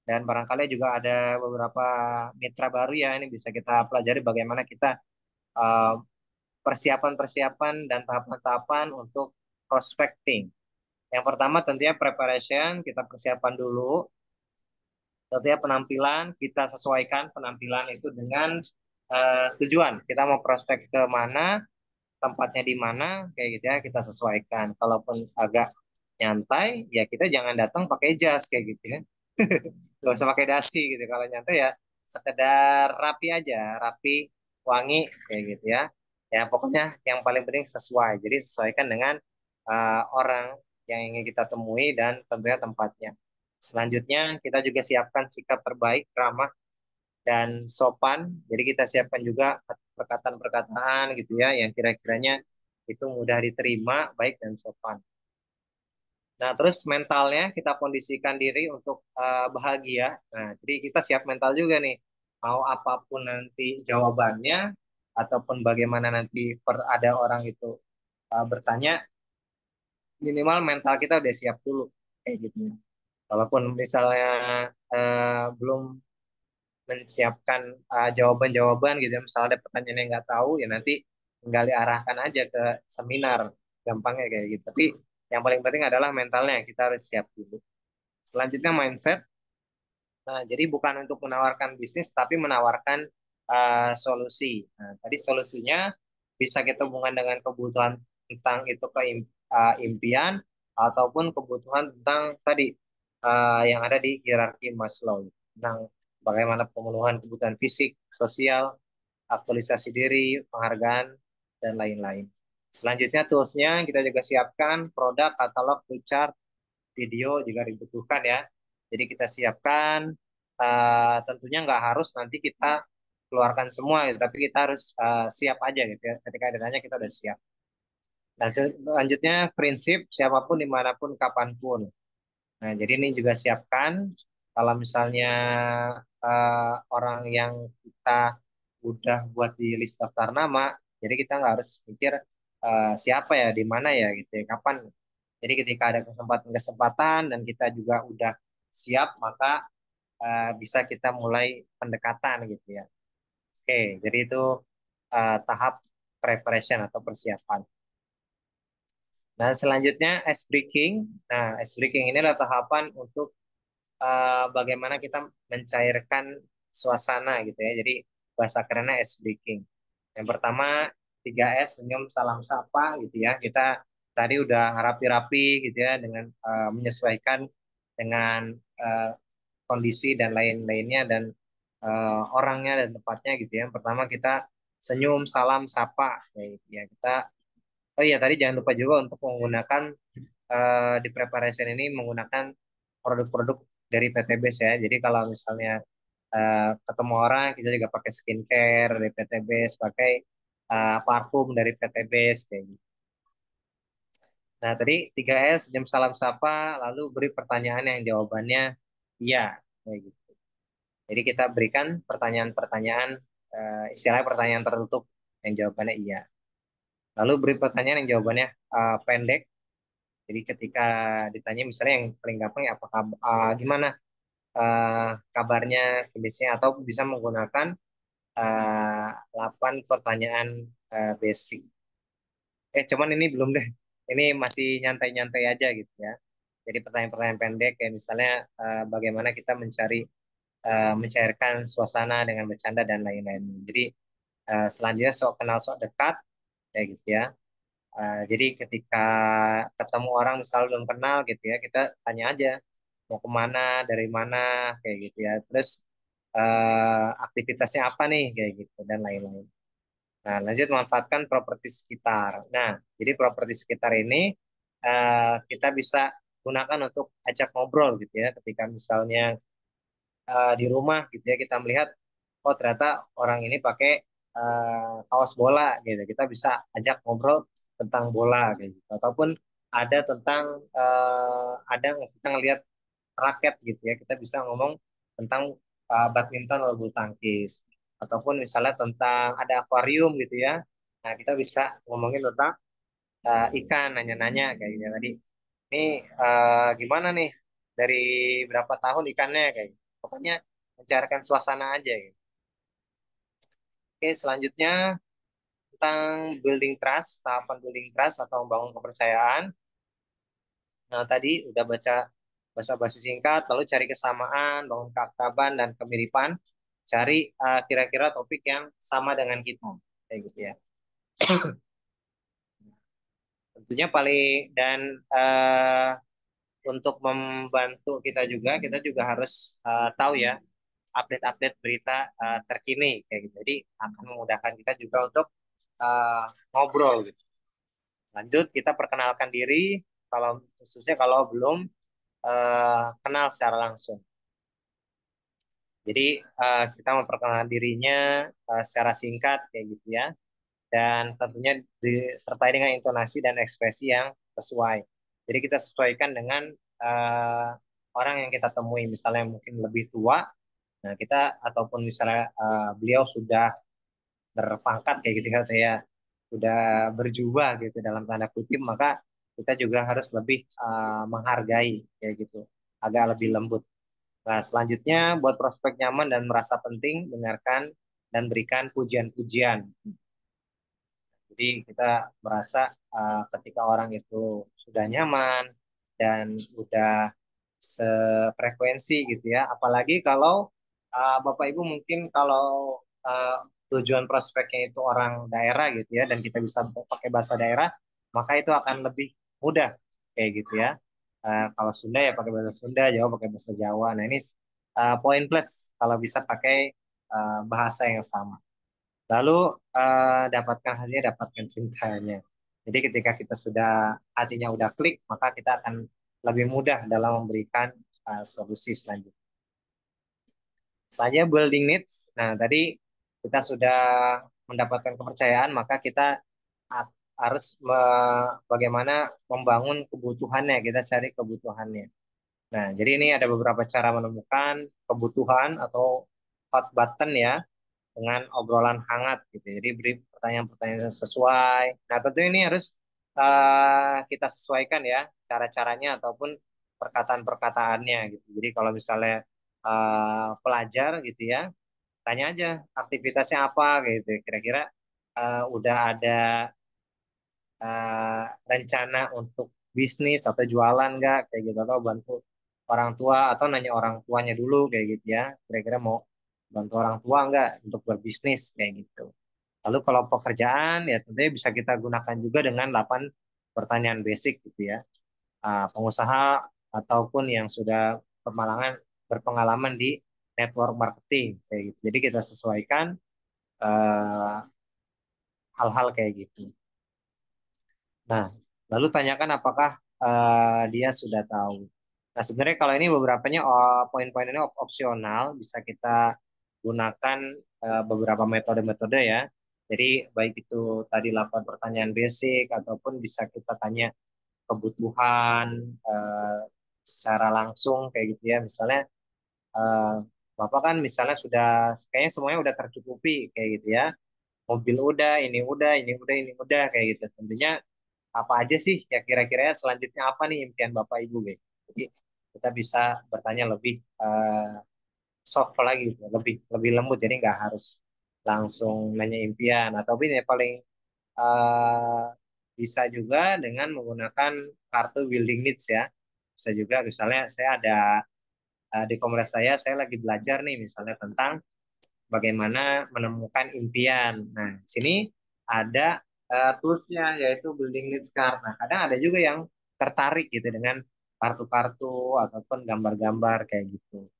dan barangkali juga ada beberapa mitra baru ya, ini bisa kita pelajari bagaimana kita uh, persiapan-persiapan dan tahapan-tahapan untuk prospecting. Yang pertama tentunya preparation, kita persiapan dulu. Tentunya penampilan, kita sesuaikan penampilan itu dengan tujuan. Kita mau prospek ke mana, tempatnya di mana, kayak gitu ya, kita sesuaikan. Kalaupun agak nyantai, ya kita jangan datang pakai jas kayak gitu ya. Gak usah pakai dasi gitu. Kalau nyantai ya sekedar rapi aja, rapi, wangi kayak gitu ya. Ya pokoknya yang paling penting sesuai. Jadi sesuaikan dengan orang yang ingin kita temui dan tentunya tempatnya. Selanjutnya kita juga siapkan sikap terbaik, ramah dan sopan. Jadi kita siapkan juga perkataan-perkataan gitu ya yang kira-kiranya itu mudah diterima, baik dan sopan. Nah, terus mentalnya kita kondisikan diri untuk bahagia. Nah, jadi kita siap mental juga nih. Mau apapun nanti jawabannya, ataupun bagaimana nanti ada orang itu bertanya, minimal mental kita udah siap dulu. Kayak gitu. Walaupun misalnya belum menyiapkan jawaban-jawaban gitu, ya, misalnya ada pertanyaan yang nggak tahu, ya nanti tinggal diarahkan aja ke seminar. Gampangnya kayak gitu. Tapi yang paling penting adalah mentalnya, kita harus siap dulu. Selanjutnya mindset. Nah, jadi bukan untuk menawarkan bisnis, tapi menawarkan solusi. Nah, tadi solusinya bisa kita hubungkan dengan kebutuhan tentang itu impian ataupun kebutuhan tentang tadi yang ada di hierarki Maslow tentang bagaimana pemenuhan kebutuhan fisik, sosial, aktualisasi diri, penghargaan dan lain-lain. Selanjutnya toolsnya kita juga siapkan produk, katalog, flowchart, video juga dibutuhkan ya. Jadi kita siapkan, tentunya nggak harus nanti kita keluarkan semua, gitu, tapi kita harus siap aja gitu ya. Ketika ditanya kita udah siap. Dan selanjutnya prinsip siapapun dimanapun kapanpun. Nah jadi ini juga siapkan kalau misalnya orang yang kita udah buat di list daftar nama, jadi kita nggak harus mikir siapa ya, di mana ya gitu ya, kapan. Jadi ketika ada kesempatan-kesempatan dan kita juga udah siap, maka bisa kita mulai pendekatan gitu ya. Oke, jadi itu tahap preparation atau persiapan. Nah, selanjutnya ice breaking. Nah, ice breaking ini adalah tahapan untuk bagaimana kita mencairkan suasana gitu ya. Jadi bahasa kerennya ice breaking. Yang pertama 3S, senyum, salam, sapa gitu ya. Kita tadi udah rapi-rapi gitu ya dengan menyesuaikan dengan eh, kondisi dan lain-lainnya dan orangnya dan tempatnya gitu ya. Yang pertama kita senyum, salam, sapa kayak gitu ya. Kita oh iya tadi jangan lupa juga untuk menggunakan di preparation ini menggunakan produk-produk dari PTBS ya. Jadi kalau misalnya ketemu orang kita juga pakai skincare dari PTBS, pakai parfum dari PTBS kayak gitu. Nah, tadi 3S, jam salam sapa, lalu beri pertanyaan yang jawabannya iya kayak gitu. Jadi kita berikan pertanyaan-pertanyaan istilahnya pertanyaan tertutup yang jawabannya iya. Lalu beri pertanyaan yang jawabannya pendek. Jadi ketika ditanya misalnya yang paling gampang ya apa gimana kabarnya, kondisinya, atau bisa menggunakan 8 pertanyaan basic. Cuman ini belum deh. Ini masih nyantai-nyantai aja gitu ya. Jadi pertanyaan-pertanyaan pendek kayak misalnya bagaimana kita mencairkan suasana dengan bercanda dan lain-lain. Jadi selanjutnya sok kenal sok dekat kayak gitu ya. Jadi ketika ketemu orang misal belum kenal gitu ya, kita tanya aja mau kemana, dari mana, kayak gitu ya. Terus aktivitasnya apa nih, kayak gitu dan lain-lain. Nah, lanjut manfaatkan properti sekitar. Nah, jadi properti sekitar ini kita bisa gunakan untuk ajak ngobrol gitu ya. Ketika misalnya di rumah gitu ya kita melihat oh ternyata orang ini pakai kaos bola gitu. Kita bisa ajak ngobrol tentang bola gitu. Ataupun ada tentang ada kita ngelihat raket gitu ya. Kita bisa ngomong tentang badminton atau bulu tangkis. Ataupun misalnya tentang ada akuarium gitu ya. Nah, kita bisa ngomongin tentang ikan, nanya-nanya kayak gitu tadi. Ini gimana nih dari berapa tahun ikannya kayak gitu. Pokoknya mencarikan suasana aja gitu. Oke, selanjutnya tentang building trust, tahapan building trust atau membangun kepercayaan. Nah, tadi udah baca basa-basi singkat, lalu cari kesamaan, bangun keakraban dan kemiripan, cari kira-kira topik yang sama dengan kita, kayak gitu ya. Tentunya paling dan untuk membantu kita juga harus tahu ya update-update berita terkini, kayak gitu. Jadi akan memudahkan kita juga untuk uh, ngobrol gitu. Lanjut, kita perkenalkan diri, kalau khususnya kalau belum kenal secara langsung. Jadi kita memperkenalkan dirinya secara singkat kayak gitu ya, dan tentunya disertai dengan intonasi dan ekspresi yang sesuai. Jadi kita sesuaikan dengan uh, orang yang kita temui, misalnya mungkin lebih tua, nah kita ataupun misalnya beliau sudah berpangkat kayak gitu kan ya, sudah berjubah gitu dalam tanda kutip, maka kita juga harus lebih menghargai kayak gitu, agak lebih lembut. Nah, selanjutnya buat prospek nyaman dan merasa penting, dengarkan dan berikan pujian-pujian. Jadi kita merasa ketika orang itu sudah nyaman dan udah sefrekuensi gitu ya. Apalagi kalau Bapak Ibu mungkin kalau uh, tujuan prospeknya itu orang daerah gitu ya dan kita bisa pakai bahasa daerah, maka itu akan lebih mudah kayak gitu ya. Kalau Sunda ya pakai bahasa Sunda, Jawa pakai bahasa Jawa. Nah, ini poin plus kalau bisa pakai bahasa yang sama. Lalu dapatkan hatinya, dapatkan cintanya. Jadi ketika kita sudah hatinya udah klik, maka kita akan lebih mudah dalam memberikan solusi selanjutnya. Selanjutnya building needs. Nah, tadi kita sudah mendapatkan kepercayaan, maka kita harus bagaimana membangun kebutuhannya. Kita cari kebutuhannya. Nah, jadi ini ada beberapa cara menemukan kebutuhan atau hot button ya dengan obrolan hangat gitu. Jadi beri pertanyaan-pertanyaan yang sesuai. Nah, tentu ini harus kita sesuaikan ya cara-caranya ataupun perkataan-perkataannya gitu. Jadi kalau misalnya pelajar gitu ya, tanya aja aktivitasnya apa gitu. Kira-kira udah ada rencana untuk bisnis atau jualan nggak kayak gitu, atau bantu orang tua atau nanya orang tuanya dulu kayak gitu ya, kira-kira mau bantu orang tua nggak untuk berbisnis kayak gitu. Lalu kalau pekerjaan ya tentunya bisa kita gunakan juga dengan 8 pertanyaan basic gitu ya. Pengusaha ataupun yang sudah berpengalaman di network marketing kayak gitu. Jadi kita sesuaikan eh, hal-hal kayak gitu. Nah, lalu tanyakan apakah dia sudah tahu. Nah, sebenarnya kalau ini beberapanya poin-poin ini opsional, bisa kita gunakan beberapa metode-metode ya. Jadi baik itu tadi 8 pertanyaan basic ataupun bisa kita tanya kebutuhan eh, secara langsung kayak gitu ya. Misalnya eh, Bapak kan misalnya sudah kayaknya semuanya udah tercukupi kayak gitu ya. Mobil udah, ini udah, ini udah, ini udah kayak gitu. Tentunya apa aja sih ya kira-kira selanjutnya apa nih impian Bapak Ibu gitu. Jadi kita bisa bertanya lebih soft lagi gitu, lebih lebih lembut jadi nggak harus langsung nanya impian atau yang paling eh, bisa juga dengan menggunakan kartu building needs ya. Bisa juga misalnya saya ada di komunitas saya lagi belajar nih misalnya tentang bagaimana menemukan impian. Nah, di sini ada toolsnya yaitu Building Needs Card. Nah, kadang ada juga yang tertarik gitu dengan kartu-kartu ataupun gambar-gambar kayak gitu.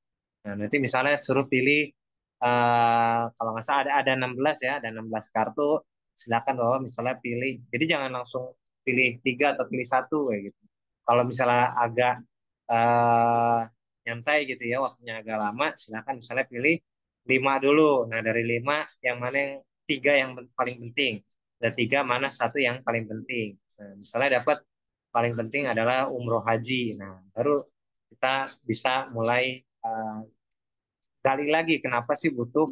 Nah, nanti misalnya suruh pilih kalau nggak salah ada 16 ya, ada 16 kartu. Silakan bahwa misalnya pilih. Jadi jangan langsung pilih tiga atau pilih satu kayak gitu. Kalau misalnya agak eh, nyantai gitu ya, waktunya agak lama, silakan misalnya pilih lima dulu. Nah, dari lima yang mana yang tiga yang paling penting. Dan tiga mana satu yang paling penting. Nah, misalnya dapat paling penting adalah umroh haji. Nah, baru kita bisa mulai uh, gali lagi kenapa sih butuh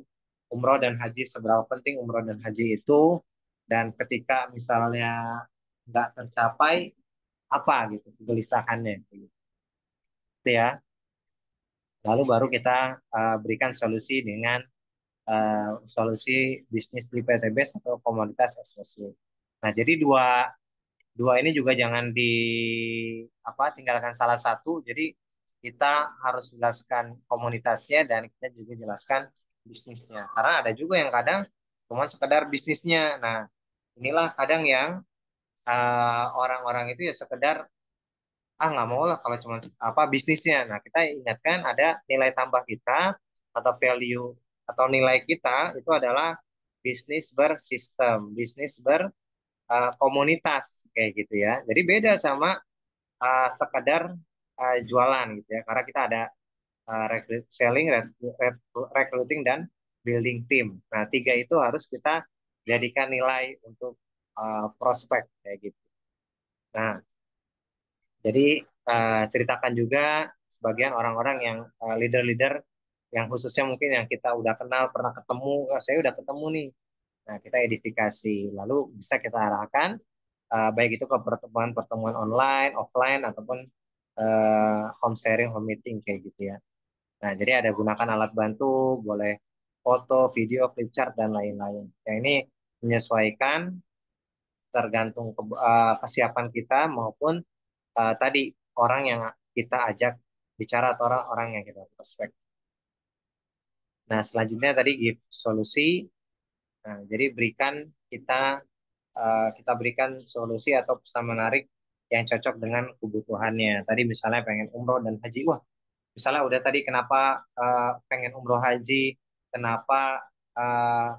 umroh dan haji, seberapa penting umroh dan haji itu, dan ketika misalnya nggak tercapai apa gitu kegelisahannya gitu ya. Lalu baru kita berikan solusi dengan solusi bisnis di PTBS atau komoditas associate. Nah, jadi dua dua ini juga jangan di apa tinggalkan salah satu. Jadi kita harus jelaskan komunitasnya dan kita juga jelaskan bisnisnya. Karena ada juga yang kadang cuma sekedar bisnisnya. Nah, inilah kadang yang orang-orang itu ya sekedar nggak mau lah kalau cuma apa bisnisnya. Nah, kita ingatkan ada nilai tambah kita atau value atau nilai kita itu adalah bisnis bersistem, bisnis berkomunitas kayak gitu ya. Jadi beda sama sekadar jualan gitu ya. Karena kita ada selling, recruiting dan building team. Nah, tiga itu harus kita jadikan nilai untuk prospek kayak gitu. Nah, jadi ceritakan juga sebagian orang-orang yang leader-leader yang khususnya mungkin yang kita udah kenal, pernah ketemu, saya udah ketemu nih. Nah, kita edifikasi, lalu bisa kita arahkan baik itu ke pertemuan-pertemuan online, offline ataupun home sharing, home meeting kayak gitu ya. Nah, jadi ada gunakan alat bantu, boleh foto, video, flip chart dan lain-lain. Yang ini menyesuaikan tergantung kesiapan kita maupun tadi orang yang kita ajak bicara atau orang-orang yang kita prospek. Nah, selanjutnya tadi give solusi. Nah, jadi kita kita berikan solusi atau pesan menarik yang cocok dengan kebutuhannya. Tadi misalnya pengen umroh dan haji, wah, misalnya udah tadi kenapa pengen umroh haji, kenapa uh,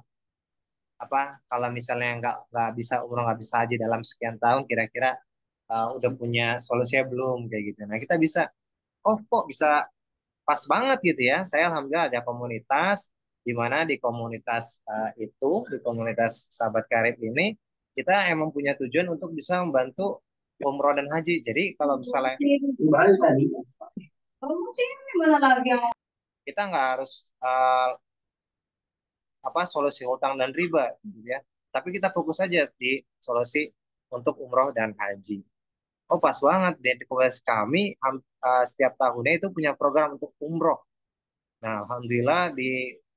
apa kalau misalnya nggak bisa umroh nggak bisa haji dalam sekian tahun, kira-kira udah punya solusinya belum kayak gitu. Nah, kita bisa, oh kok bisa pas banget gitu ya. Saya alhamdulillah ada komunitas di mana di komunitas di komunitas sahabat karib ini kita emang punya tujuan untuk bisa membantu umroh dan haji. Jadi kalau misalnya kita nggak harus solusi hutang dan riba gitu ya. Tapi kita fokus aja di solusi untuk umroh dan haji. Oh pas banget di komunitas kami setiap tahunnya itu punya program untuk umroh. Nah, alhamdulillah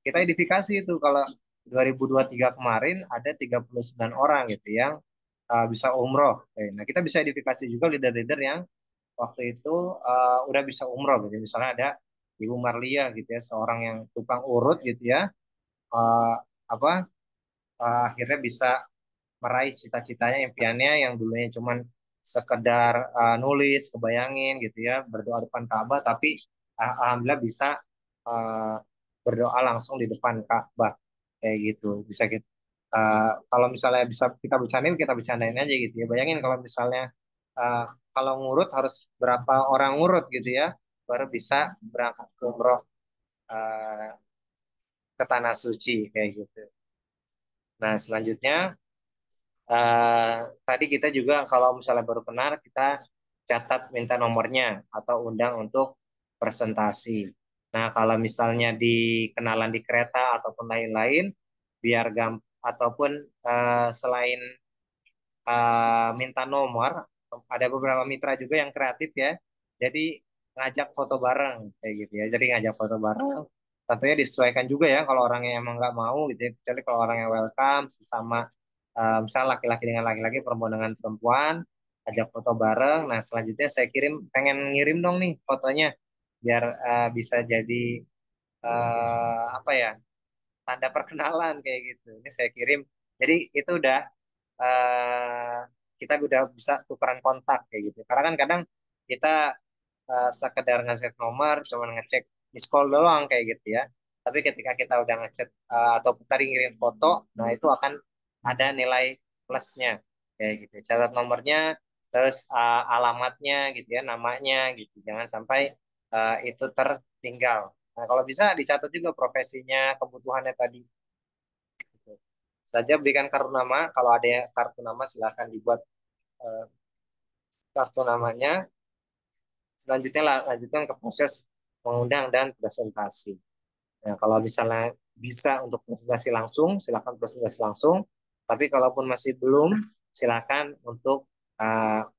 kita edifikasi itu kalau 2023 kemarin ada 39 orang gitu yang bisa umroh. Nah, kita bisa identifikasi juga leader-leader yang waktu itu udah bisa umroh gitu. Misalnya ada Ibu Marlia gitu ya, seorang yang tukang urut gitu ya, eh, apa akhirnya bisa meraih cita-citanya, impiannya yang dulunya cuman sekedar nulis, kebayangin gitu ya, berdoa depan Ka'bah, tapi alhamdulillah bisa uh, berdoa langsung di depan Ka'bah kayak gitu. Bisa kita kalau misalnya bisa kita bercandain aja gitu ya. Bayangin kalau misalnya uh, kalau ngurut harus berapa orang ngurut gitu ya, baru bisa berangkat ke umroh uh, ke tanah suci kayak gitu. Nah, selanjutnya Eh, tadi kita juga kalau misalnya baru kenal, kita catat minta nomornya atau undang untuk presentasi. Nah, kalau misalnya di kenalan di kereta ataupun lain-lain, biar ataupun selain minta nomor, ada beberapa mitra juga yang kreatif ya. Jadi ngajak foto bareng kayak gitu ya. Jadi ngajak foto bareng. Tentunya disesuaikan juga ya kalau orang yang emang nggak mau gitu ya. Kecuali kalau orang yang welcome sesama misalnya laki-laki dengan laki-laki, perempuan dengan perempuan, ajak foto bareng. Nah, selanjutnya saya pengen ngirim dong nih fotonya biar bisa jadi apa ya, tanda perkenalan kayak gitu. Ini saya kirim. Jadi itu udah eh, kita udah bisa tukeran kontak kayak gitu. Karena kan kadang kita sekedar ngecek nomor, cuma ngecek miss call doang kayak gitu ya. Tapi ketika kita udah ngecek atau tadi ngirim foto, nah itu akan ada nilai plusnya kayak gitu. Catat nomornya, terus alamatnya gitu ya, namanya gitu. Jangan sampai itu tertinggal. Nah, kalau bisa dicatat juga profesinya, kebutuhannya tadi. Gitu. Saja berikan kartu nama. Kalau ada kartu nama, silakan dibuat eh, kartu namanya. Selanjutnya lanjutkan ke proses mengundang dan presentasi. Nah, kalau misalnya bisa untuk presentasi langsung, silakan presentasi langsung. Tapi kalaupun masih belum, silakan untuk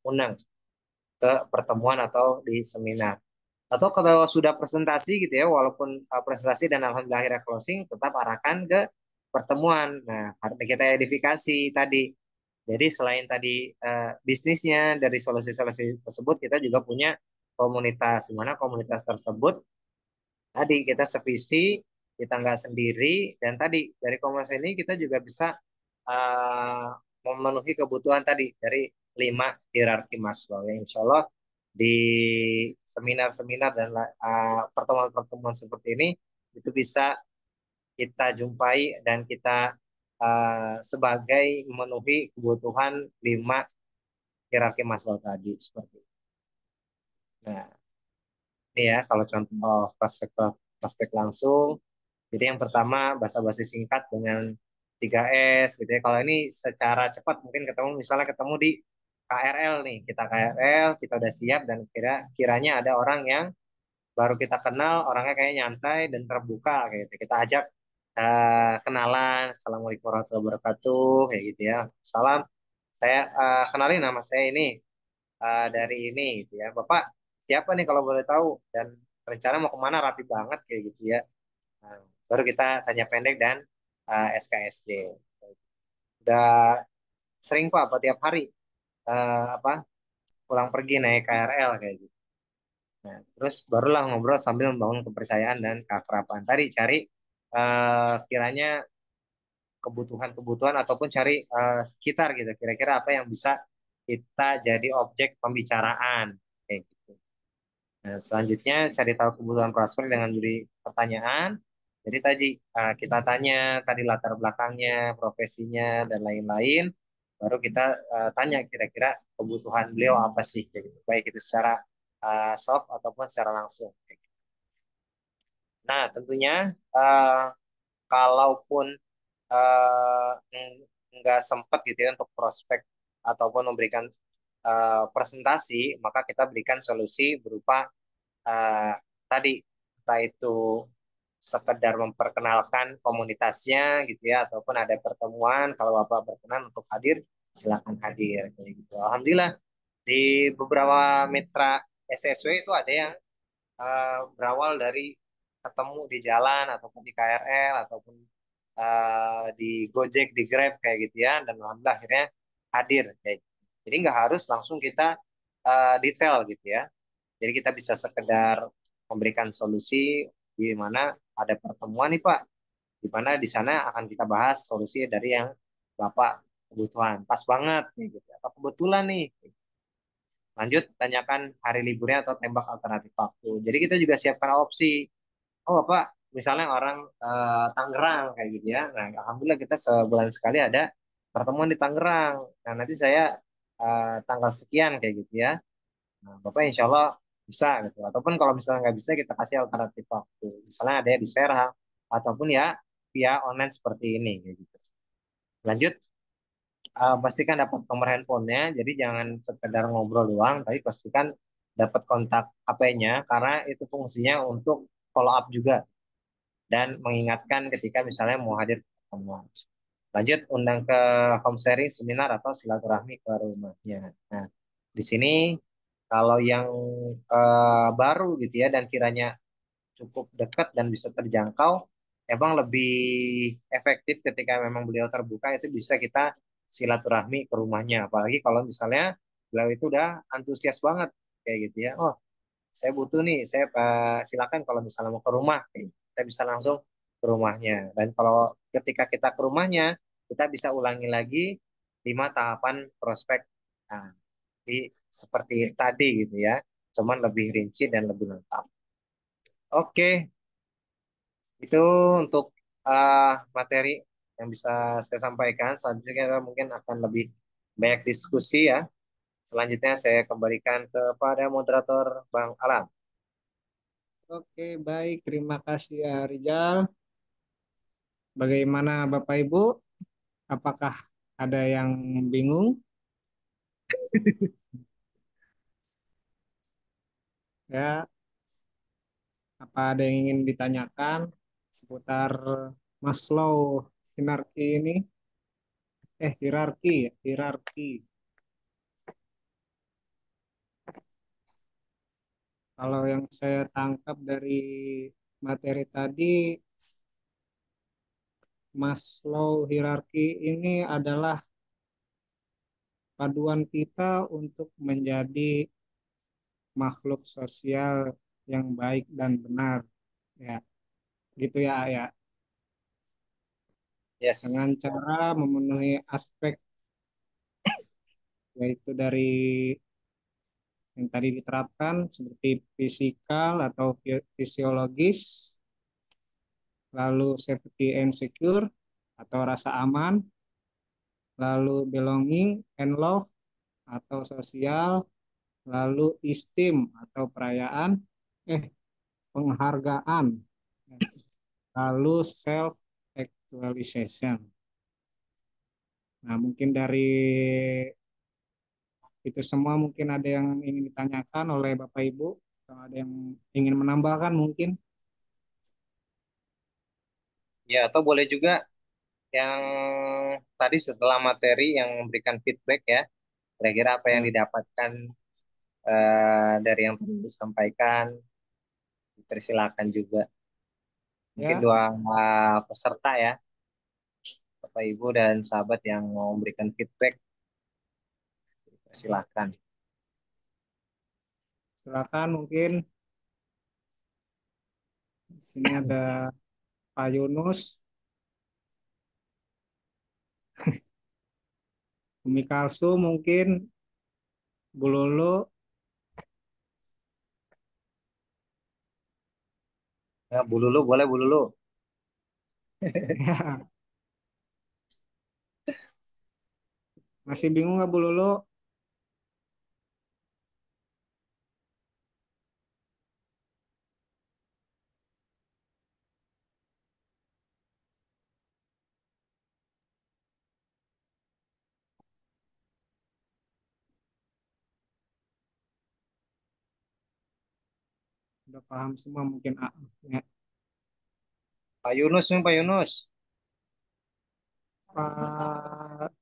undang ke pertemuan atau di seminar. Atau kalau sudah presentasi gitu ya, walaupun presentasi dan alhamdulillah akhirnya closing, tetap arahkan ke pertemuan. Nah, harus kita edifikasi tadi. Jadi selain tadi bisnisnya dari solusi-solusi tersebut, kita juga punya komunitas, di mana komunitas tersebut tadi kita sevisi, kita nggak sendiri, dan tadi dari komunitas ini kita juga bisa uh, memenuhi kebutuhan tadi dari 5 hierarki Maslow. Yang insya Allah di seminar-seminar dan pertemuan-pertemuan seperti ini itu bisa kita jumpai dan kita sebagai memenuhi kebutuhan 5 hierarki Maslow tadi seperti itu. Nah, ini ya kalau contoh prospek prospek langsung. Jadi yang pertama basa-basi singkat dengan 3S gitu ya. Kalau ini secara cepat mungkin ketemu misalnya ketemu di KRL nih. Kita KRL, kita udah siap dan kiranya ada orang yang baru kita kenal, orangnya kayak nyantai dan terbuka kayak gitu. Kita ajak kenalan, Assalamualaikum warahmatullahi wabarakatuh kayak gitu ya. Salam, saya kenalin nama saya ini dari ini gitu ya. Bapak siapa nih kalau boleh tahu dan rencana mau kemana rapi banget kayak gitu ya. Nah, baru kita tanya pendek dan SKSD. Udah sering Pak, apa tiap hari apa pulang pergi naik KRL kayak gitu. Nah, terus barulah ngobrol sambil membangun kepercayaan dan keakraban. Tadi cari kiranya kebutuhan-kebutuhan ataupun cari sekitar gitu. Kira-kira apa yang bisa kita jadi objek pembicaraan kayak gitu. Nah, selanjutnya cari tahu kebutuhan prospek dengan beri pertanyaan. Jadi tadi kita tanya tadi latar belakangnya, profesinya dan lain-lain. Baru kita tanya kira-kira kebutuhan beliau apa sih, kayak gitu. Baik itu secara soft ataupun secara langsung. Nah, tentunya uh, kalaupun nggak sempat gitu ya untuk prospek ataupun memberikan presentasi, maka kita berikan solusi berupa uh, tadi entah itu sekedar memperkenalkan komunitasnya gitu ya ataupun ada pertemuan kalau Bapak berkenan untuk hadir silakan hadir kayak gitu. Alhamdulillah di beberapa mitra SSW itu ada yang berawal dari ketemu di jalan ataupun di KRL ataupun di Gojek, di Grab kayak gitu ya, dan alhamdulillah akhirnya hadir kayak gitu. Jadi nggak harus langsung kita detail gitu ya. Jadi kita bisa sekedar memberikan solusi di mana ada pertemuan nih Pak, di mana di sana akan kita bahas solusi dari yang Bapak kebutuhan. Pas banget kayak gitu. Atau kebetulan nih. Lanjut tanyakan hari liburnya atau tembak alternatif waktu. Jadi kita juga siapkan opsi. Oh Bapak, misalnya orang Tangerang kayak gitu ya. Nah, alhamdulillah kita sebulan sekali ada pertemuan di Tangerang. Nah, nanti saya tanggal sekian kayak gitu ya. Nah, Bapak insya Allah bisa gitu. Ataupun kalau misalnya nggak bisa, kita kasih alternatif waktu. Misalnya ada di Serang, ataupun ya via online seperti ini kayak gitu. Lanjut, pastikan dapat nomor handphonenya. Jadi jangan sekedar ngobrol doang, tapi pastikan dapat kontak HP-nya karena itu fungsinya untuk follow up juga dan mengingatkan ketika misalnya mau hadir ke pertemuan. Lanjut, undang ke home sharing, seminar atau silaturahmi ke rumahnya. Nah, di sini kalau yang baru gitu ya dan kiranya cukup dekat dan bisa terjangkau, emang lebih efektif ketika memang beliau terbuka itu bisa kita silaturahmi ke rumahnya. Apalagi kalau misalnya beliau itu udah antusias banget kayak gitu ya. Oh, saya butuh nih, saya silakan kalau misalnya mau ke rumah, kita bisa langsung ke rumahnya. Dan kalau ketika kita ke rumahnya, kita bisa ulangi lagi 5 tahapan prospek. Nah, seperti tadi gitu ya, cuman lebih rinci dan lebih lengkap. Oke, itu untuk materi yang bisa saya sampaikan. Selanjutnya kita mungkin akan lebih banyak diskusi ya. Selanjutnya saya kembalikan kepada moderator Bang Alam. Oke, baik. Terima kasih ya Rizal. Bagaimana Bapak Ibu? Apakah ada yang bingung? Ya, apa ada yang ingin ditanyakan seputar Maslow hierarki ini? Hierarki, ya, hierarki. Kalau yang saya tangkap dari materi tadi, Maslow hierarki ini adalah paduan kita untuk menjadi makhluk sosial yang baik dan benar. Ya, gitu ya, ya. Dengan Yes. cara memenuhi aspek yaitu dari yang tadi diterapkan seperti fisikal atau fisiologis, lalu safety and secure atau rasa aman, lalu belonging and love atau sosial, lalu esteem atau perayaan, eh penghargaan, lalu self actualization. Nah, mungkin dari itu semua mungkin ada yang ingin ditanyakan oleh Bapak Ibu, atau ada yang ingin menambahkan mungkin. Ya, atau boleh juga yang tadi setelah materi yang memberikan feedback ya, kira-kira apa yang Ya, didapatkan dari yang tadi disampaikan, dipersilakan juga. Mungkin ya, dua peserta ya, Bapak Ibu dan sahabat yang mau memberikan feedback, silakan. silakan mungkin. Di sini ada Pak Yunus, Umi Kalsum mungkin, Bu Lulu. Ya, Bu Lulu, boleh Bu Lulu. Ya, masih bingung nggak Bu Lulu? Udah paham semua mungkin. Ya. Pak Yunus nih, Pak Yunus. Pak,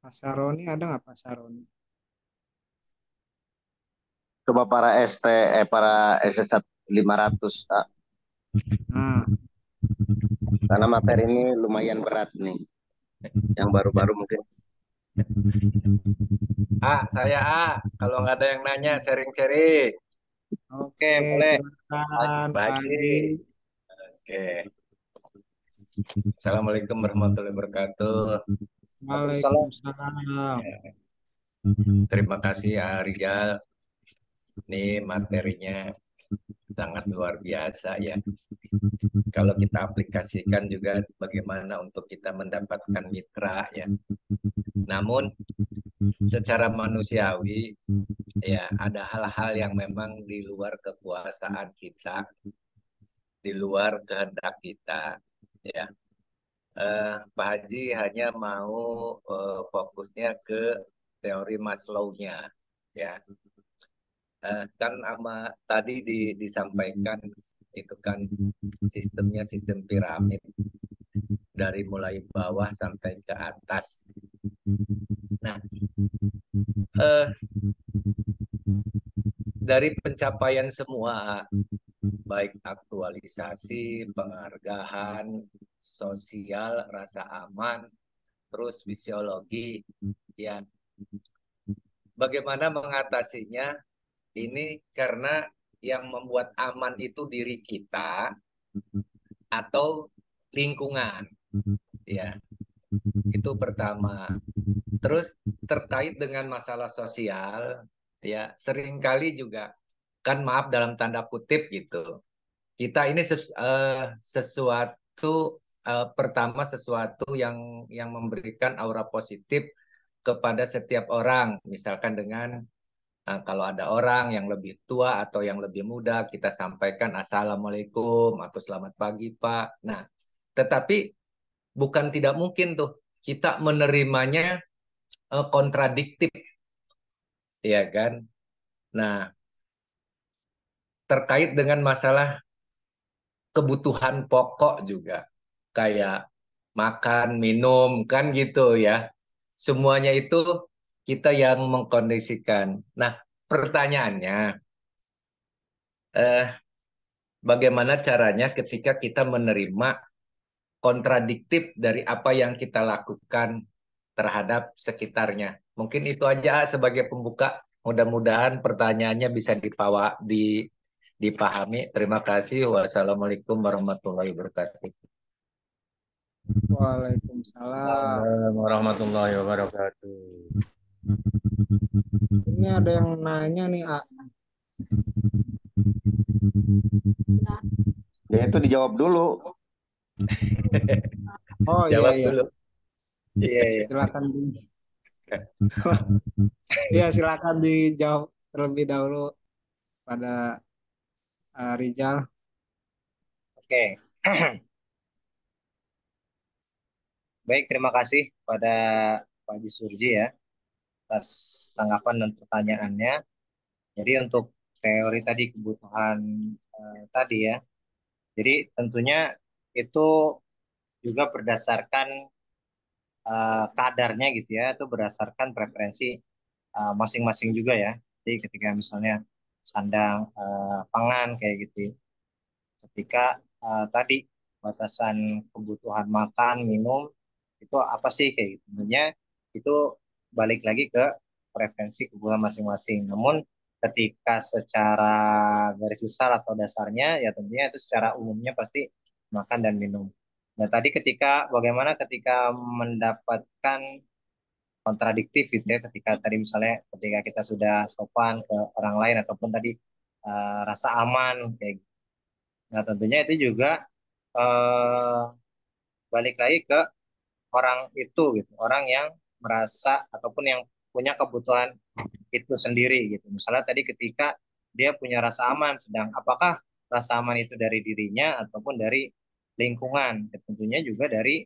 Pak Saroni ada nggak Pak Saroni? Coba para ST, para SS 500. Nah, Karena materi ini lumayan berat nih. Yang baru-baru mungkin. Saya kalau nggak ada yang nanya sharing-sharing. Oke, oke, boleh. silakan Pak Pak Haji. Haji. Oke. Assalamualaikum warahmatullahi wabarakatuh. Waalaikumsalam. Waalaikumsalam. Terima kasih ya Rizal. Ini materinya sangat luar biasa ya. Kalau kita aplikasikan juga bagaimana untuk kita mendapatkan mitra ya. Namun secara manusiawi ya ada hal-hal yang memang di luar kekuasaan kita, di luar kehendak kita ya. Pak Haji hanya mau fokusnya ke teori Maslow-nya ya. Kan tadi disampaikan itu kan sistemnya sistem piramid dari mulai bawah sampai ke atas. Nah, eh, dari pencapaian semua, baik aktualisasi, penghargaan, sosial, rasa aman, terus fisiologi, ya. Bagaimana mengatasinya? Ini karena yang membuat aman itu diri kita atau lingkungan, ya. Itu pertama. Terus terkait dengan masalah sosial, ya seringkali juga kan maaf dalam tanda kutip gitu. Kita ini sesuatu pertama sesuatu yang memberikan aura positif kepada setiap orang. Misalkan dengan kalau ada orang yang lebih tua atau yang lebih muda, kita sampaikan Assalamualaikum atau Selamat pagi Pak. Nah, tetapi bukan tidak mungkin tuh kita menerimanya kontradiktif, ya kan? Nah, terkait dengan masalah kebutuhan pokok juga, kayak makan, minum, kan gitu ya. Semuanya itu kita yang mengkondisikan. Nah, pertanyaannya, eh, bagaimana caranya ketika kita menerima kontradiktif dari apa yang kita lakukan terhadap sekitarnya. Mungkin itu aja sebagai pembuka. Mudah-mudahan pertanyaannya bisa dipahami. Terima kasih. Wassalamualaikum warahmatullahi wabarakatuh. Waalaikumsalam. Assalamualaikum warahmatullahi wabarakatuh. Ini ada yang nanya nih, A. Ya itu dijawab dulu. Oh iya Jawab iya, dulu. Iya, iya. silakan. Iya, silakan dijawab terlebih dahulu pada Rijal. Oke. Baik, terima kasih pada Pak Haji Surji ya atas tanggapan dan pertanyaannya. Jadi untuk teori tadi kebutuhan tadi ya. Jadi tentunya itu juga berdasarkan kadarnya gitu ya, itu berdasarkan preferensi masing-masing juga ya. Jadi ketika misalnya sandang pangan kayak gitu, ya. Ketika tadi batasan kebutuhan makan, minum itu apa sih kayak gitu. Tentunya itu balik lagi ke preferensi kebutuhan masing-masing. Namun ketika secara garis besar atau dasarnya ya tentunya itu secara umumnya pasti makan dan minum. Nah, tadi bagaimana ketika mendapatkan kontradiktif gitu ya, ketika tadi misalnya ketika kita sudah sopan ke orang lain ataupun tadi rasa aman kayak gitu. Nah, tentunya itu juga eh, balik lagi ke orang itu gitu, orang yang merasa ataupun yang punya kebutuhan itu sendiri gitu. Misalnya tadi ketika dia punya rasa aman, sedang apakah rasa aman itu dari dirinya ataupun dari lingkungan? Ya, tentunya juga dari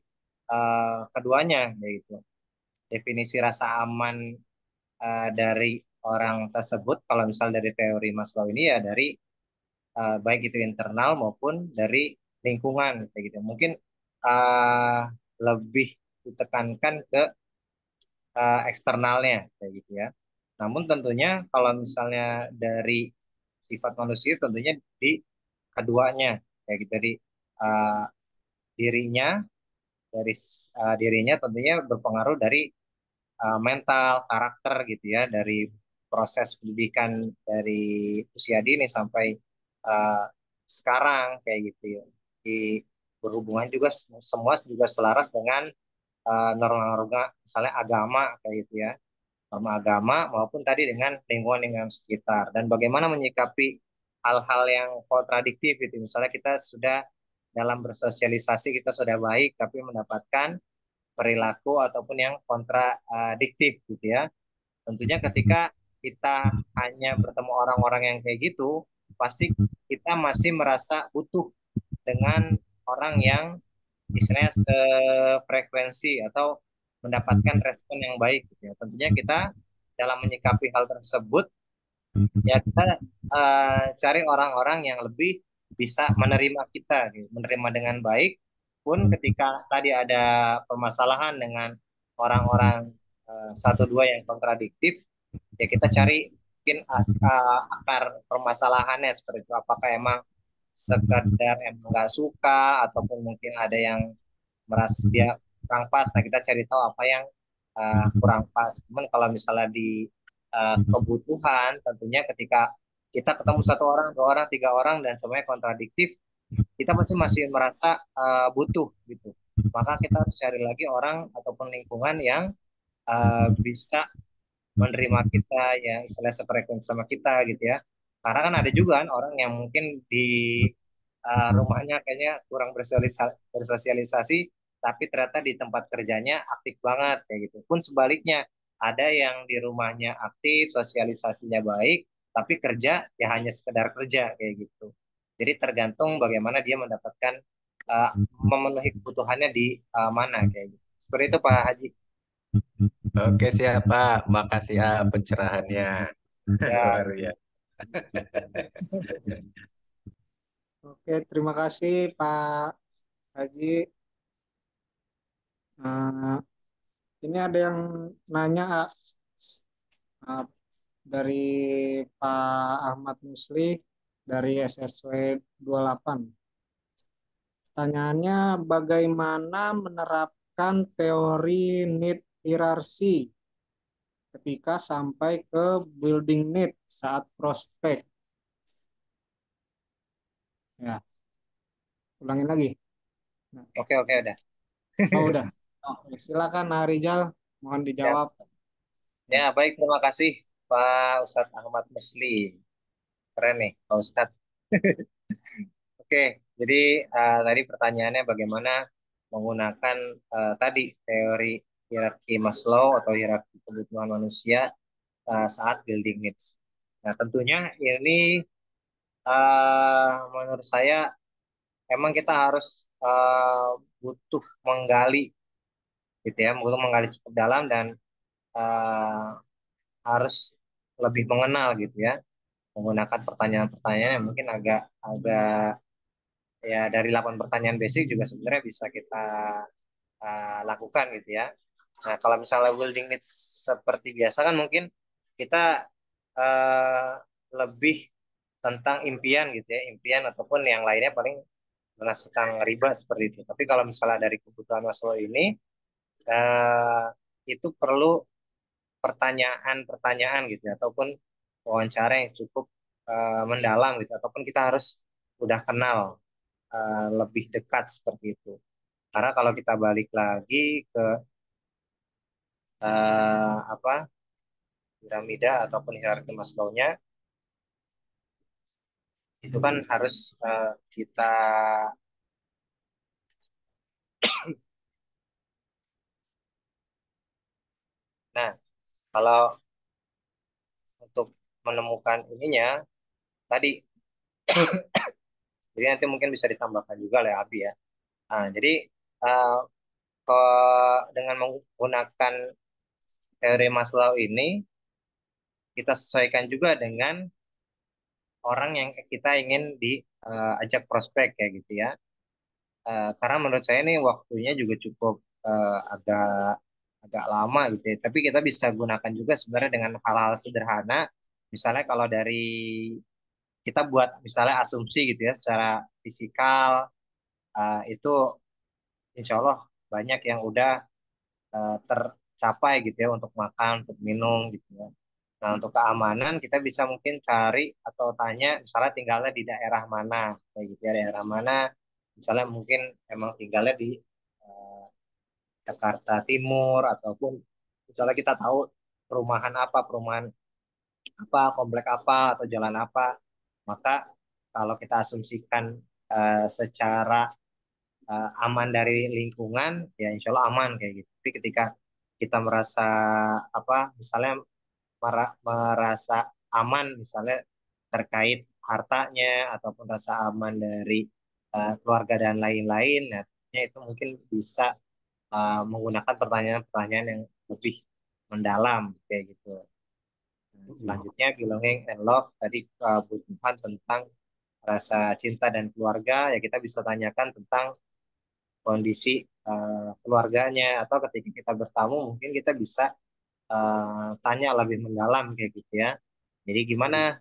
keduanya, yaitu definisi rasa aman dari orang tersebut. Kalau misal dari teori Maslow ini ya dari baik itu internal maupun dari lingkungan, kayak gitu. Mungkin uh, lebih ditekankan ke eksternalnya, kayak gitu ya. Namun tentunya kalau misalnya dari sifat manusia tentunya di keduanya kayak gitu. Jadi uh, dirinya dirinya tentunya berpengaruh dari mental, karakter gitu ya, dari proses pendidikan dari usia dini sampai uh, sekarang kayak gitu ya. Di berhubungan juga semua juga selaras dengan norma-norma misalnya agama kayak gitu ya, norma agama maupun tadi dengan lingkungan-lingkungan sekitar dan bagaimana menyikapi hal-hal yang kontradiktif gitu. Misalnya kita sudah dalam bersosialisasi kita sudah baik tapi mendapatkan perilaku ataupun yang kontradiktif gitu ya. Tentunya ketika kita hanya bertemu orang-orang yang kayak gitu, pasti kita masih merasa butuh dengan orang yang istilahnya sefrekuensi atau mendapatkan respon yang baik gitu ya. Tentunya kita dalam menyikapi hal tersebut ya kita cari orang-orang yang lebih bisa menerima kita gitu. Menerima dengan baik pun ketika tadi ada permasalahan dengan orang-orang satu dua yang kontradiktif ya kita cari mungkin akar permasalahannya seperti itu, apakah emang sekedar emang nggak suka ataupun mungkin ada yang merasa dia kurang pas. Nah, kita cari tahu apa yang kurang pas. Cuman kalau misalnya di kebutuhan, tentunya ketika kita ketemu satu orang, dua orang, tiga orang, dan semuanya kontradiktif, kita masih merasa butuh gitu. Maka kita harus cari lagi orang ataupun lingkungan yang bisa menerima kita, yang istilahnya sefrekuensi sama kita gitu ya. Karena kan ada juga kan orang yang mungkin di rumahnya kayaknya kurang bersosialisasi, tapi ternyata di tempat kerjanya aktif banget kayak gitu. Pun sebaliknya, ada yang di rumahnya aktif, sosialisasinya baik, tapi kerja ya hanya sekedar kerja kayak gitu. Jadi tergantung bagaimana dia mendapatkan uh, memenuhi kebutuhannya di mana kayak gitu. Seperti itu Pak Haji. Oke, siap, Pak. Makasih ya pencerahannya. Ya, Luar biasa. Oke, terima kasih Pak Haji. Nah, ini ada yang nanya ah, dari Pak Ahmad Musli dari SSW 28. Pertanyaannya, bagaimana menerapkan teori need hierarchy ketika sampai ke building need saat prospek? Ya, ulangin lagi. Nah, oke oke udah. oh, udah. Oke, silakan Rizal, mohon Ya, dijawab. ya Ya. baik terima kasih Pak Ustadz Ahmad Musli. Keren nih Pak Ustadz. Oke, jadi tadi pertanyaannya bagaimana menggunakan tadi teori hierarki Maslow atau hierarki kebutuhan manusia saat building needs. Nah, tentunya ini menurut saya emang kita harus butuh menggali gitu ya, butuh menggali cukup dalam dan eh, harus lebih mengenal gitu ya, menggunakan pertanyaan-pertanyaan yang mungkin agak agak ya dari 8 pertanyaan basic juga sebenarnya bisa kita lakukan gitu ya. Nah, kalau misalnya building needs seperti biasa kan mungkin kita uh, lebih tentang impian gitu ya, impian ataupun yang lainnya paling tentang riba seperti itu. Tapi kalau misalnya dari kebutuhan Maslow ini uh, itu perlu pertanyaan-pertanyaan gitu ya, ataupun wawancara yang cukup mendalam gitu, ataupun kita harus udah kenal lebih dekat seperti itu. Karena kalau kita balik lagi ke apa piramida ataupun hierarki Maslow-nya itu kan harus kita nah kalau untuk menemukan ininya tadi jadi nanti mungkin bisa ditambahkan juga oleh Abi ya. Nah, jadi uh, ke, dengan menggunakan teori Maslow ini kita sesuaikan juga dengan orang yang kita ingin diajak prospek kayak gitu ya. Karena menurut saya ini waktunya juga cukup agak agak lama gitu ya. Tapi kita bisa gunakan juga sebenarnya dengan hal-hal sederhana. Misalnya kalau dari kita buat misalnya asumsi gitu ya secara fisikal, itu insya Allah banyak yang udah tercapai gitu ya untuk makan, untuk minum gitu ya. Nah, untuk keamanan kita bisa mungkin cari atau tanya misalnya tinggalnya di daerah mana, kayak gitu ya, daerah mana. Misalnya mungkin emang tinggalnya di eh, Jakarta Timur ataupun misalnya kita tahu perumahan apa, komplek apa atau jalan apa, maka kalau kita asumsikan secara aman dari lingkungan, ya insya Allah aman kayak gitu. Tapi ketika kita merasa apa, misalnya merasa aman, misalnya terkait hartanya ataupun rasa aman dari keluarga dan lain-lain, nah itu mungkin bisa menggunakan pertanyaan-pertanyaan yang lebih mendalam kayak gitu. Nah, selanjutnya belonging and love tadi kebutuhan tentang rasa cinta dan keluarga ya kita bisa tanyakan tentang kondisi keluarganya atau ketika kita bertamu mungkin kita bisa tanya lebih mendalam kayak gitu ya. Jadi gimana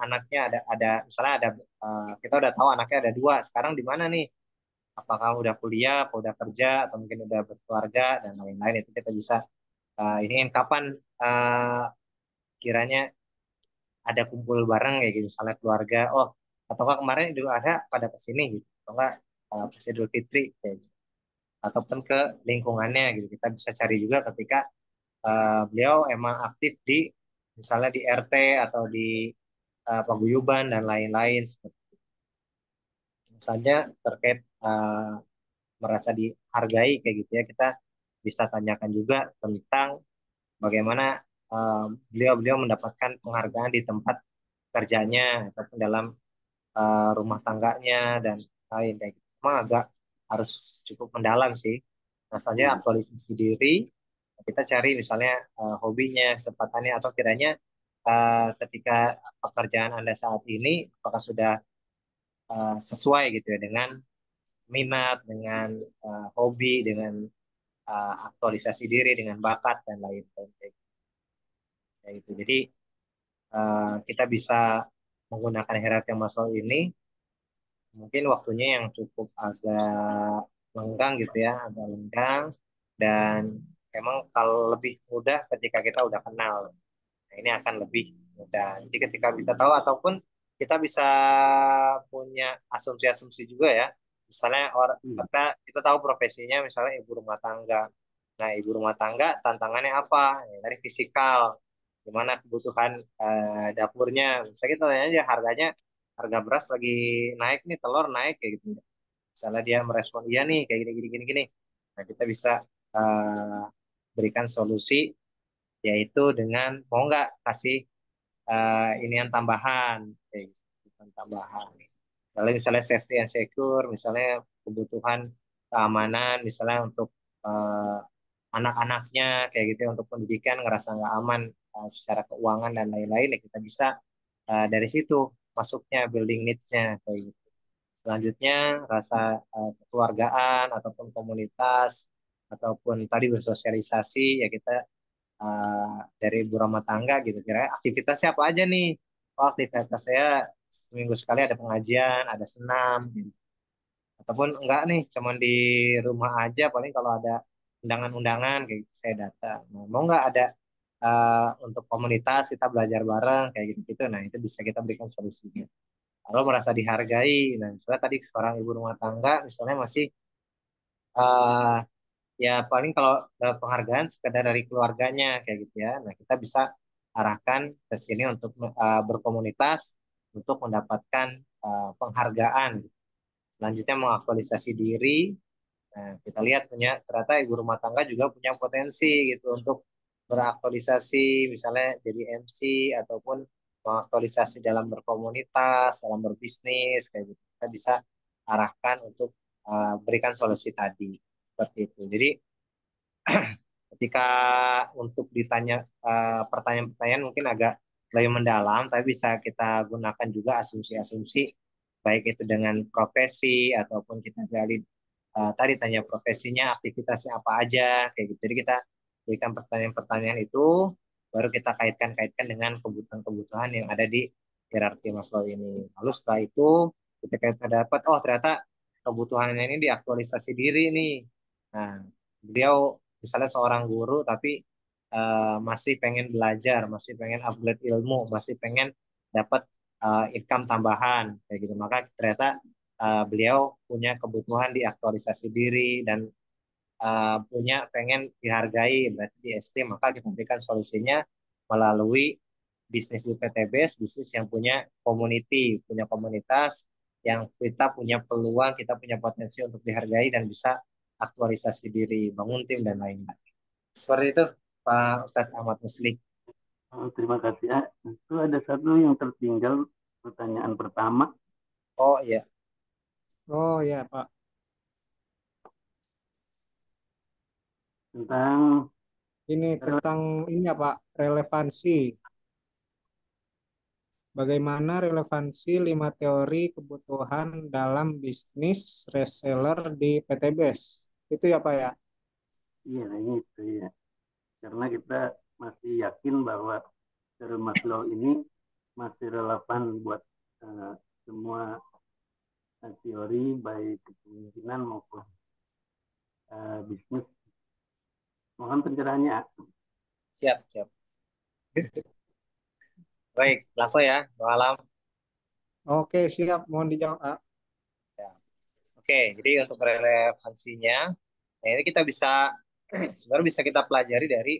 anaknya ada misalnya ada kita udah tahu anaknya ada dua sekarang di mana nih? Apakah udah kuliah, apa udah kerja atau mungkin udah berkeluarga dan lain-lain itu kita bisa ini kapan uh, kiranya ada kumpul bareng kayak gitu misalnya keluarga oh atau enggak kemarin Idul Adha pada kesini gitu atau enggak pas Idul Fitri kayak gitu. Ataupun ke lingkungannya gitu kita bisa cari juga ketika beliau emang aktif di misalnya di RT atau di paguyuban dan lain-lain seperti misalnya terkait merasa dihargai kayak gitu ya kita bisa tanyakan juga tentang bagaimana beliau-beliau mendapatkan penghargaan di tempat kerjanya ataupun dalam rumah tangganya dan lain kayak gitu. Memang agak harus cukup mendalam sih. Misalnya aktualisasi diri, kita cari misalnya hobinya, kesempatannya atau kiranya ketika pekerjaan Anda saat ini apakah sudah sesuai gitu ya dengan minat, dengan hobi, dengan aktualisasi diri, dengan bakat dan lain-lain kayak gitu. Jadi kita bisa menggunakan hierarki Maslow ini mungkin waktunya yang cukup agak lenggang gitu ya, agak lenggang dan memang kalau lebih mudah ketika kita udah kenal. Nah, ini akan lebih mudah. Jadi ketika kita tahu ataupun kita bisa punya asumsi-asumsi juga ya. Misalnya orang kita tahu profesinya misalnya ibu rumah tangga. Nah, ibu rumah tangga tantangannya apa? Ya, dari fisikal, gimana kebutuhan dapurnya. Misalnya kita tanya aja harganya, harga beras lagi naik nih, telur naik kayak gitu. Misalnya dia merespon iya nih kayak gini gini gini gini. Nah, kita bisa uh, berikan solusi yaitu dengan mau nggak kasih inian tambahan, kayak gitu, tambahan. Lalu misalnya safety and secure, misalnya kebutuhan keamanan, misalnya untuk eh, anak-anaknya kayak gitu ya, untuk pendidikan ngerasa nggak aman secara keuangan dan lain-lain, ya kita bisa dari situ masuknya building needs-nya kayak gitu. Selanjutnya rasa kekeluargaan ataupun komunitas ataupun tadi bersosialisasi ya kita dari ibu rumah tangga gitu kira aktivitasnya apa aja nih oh aktivitas saya seminggu sekali ada pengajian ada senam gitu. Ataupun enggak nih cuman di rumah aja paling kalau ada undangan-undangan kayak gitu, saya datang nah, mau nggak ada untuk komunitas kita belajar bareng kayak gitu gitu nah itu bisa kita berikan solusinya kalau merasa dihargai nah misalnya tadi seorang ibu rumah tangga misalnya masih uh, ya paling kalau dapat penghargaan sekedar dari keluarganya kayak gitu ya. Nah, kita bisa arahkan ke sini untuk berkomunitas untuk mendapatkan penghargaan. Selanjutnya mengaktualisasi diri. Nah, kita lihat punya ternyata ibu rumah tangga juga punya potensi gitu untuk beraktualisasi misalnya jadi MC ataupun mengaktualisasi dalam berkomunitas, dalam berbisnis kayak gitu. Kita bisa arahkan untuk berikan solusi tadi seperti itu. Jadi ketika untuk ditanya pertanyaan-pertanyaan mungkin agak lebih mendalam, tapi bisa kita gunakan juga asumsi-asumsi, baik itu dengan profesi ataupun kita gali tadi tanya profesinya, aktivitasnya apa aja, kayak gitu. Jadi kita berikan pertanyaan-pertanyaan itu, baru kita kaitkan-kaitkan dengan kebutuhan-kebutuhan yang ada di hierarki Maslow ini. Lalu setelah itu ketika kita dapat, oh ternyata kebutuhannya ini diaktualisasi diri nih. Nah, beliau misalnya seorang guru tapi masih pengen belajar, masih pengen upgrade ilmu, masih pengen dapat income tambahan kayak gitu. Maka ternyata beliau punya kebutuhan diaktualisasi diri dan punya pengen dihargai, berarti di esteem, maka kita berikan solusinya melalui bisnis di PTBS, bisnis yang punya community, punya komunitas, yang kita punya peluang, kita punya potensi untuk dihargai dan bisa aktualisasi diri, bangun tim dan lain-lain. Seperti itu, Pak Ustadz Ahmad Musli. Oh, terima kasih. Itu ada satu yang tertinggal pertanyaan pertama. Oh iya. Oh ya Pak. Tentang Ini tentang ini ya Pak, relevansi. Bagaimana relevansi 5 teori kebutuhan dalam bisnis reseller di PTBS? Itu ya Pak ya? iya ini itu ya. Karena kita masih yakin bahwa teori Maslow ini masih relevan buat semua teori baik kepemimpinan maupun bisnis. Mohon pencerahannya. Siap, siap. Baik, langsung ya, Bang Alam. Oke, siap. Mohon dijawab, Pak. Ya. Oke, jadi untuk relevansinya, nah ini kita bisa sebenarnya bisa kita pelajari dari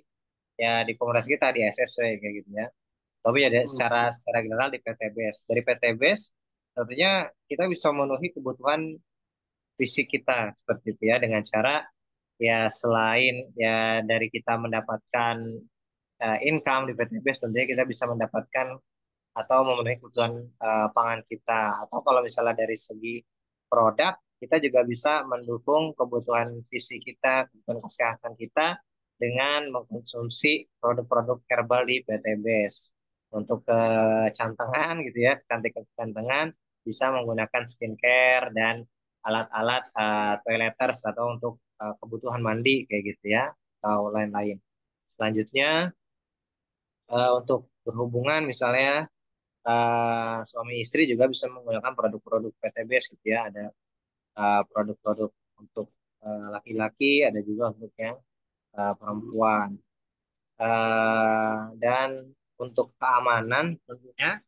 ya di komunitas kita di SSW kayak gitu ya. Tapi ya secara general di PTBS. Dari PTBS tentunya kita bisa memenuhi kebutuhan fisik kita seperti itu ya dengan cara ya selain ya dari kita mendapatkan income di PTBS tentunya kita bisa mendapatkan atau memenuhi kebutuhan pangan kita atau kalau misalnya dari segi produk kita juga bisa mendukung kebutuhan fisik kita, kebutuhan kesehatan kita dengan mengkonsumsi produk-produk herbal di PTBS. Untuk kecantengan gitu ya, kecantikan kecantengan bisa menggunakan skincare dan alat-alat toileters atau untuk kebutuhan mandi kayak gitu ya atau lain-lain. Selanjutnya untuk berhubungan misalnya suami istri juga bisa menggunakan produk-produk PTBS gitu ya. Ada produk-produk untuk laki-laki, ada juga untuk yang perempuan. Dan untuk keamanan tentunya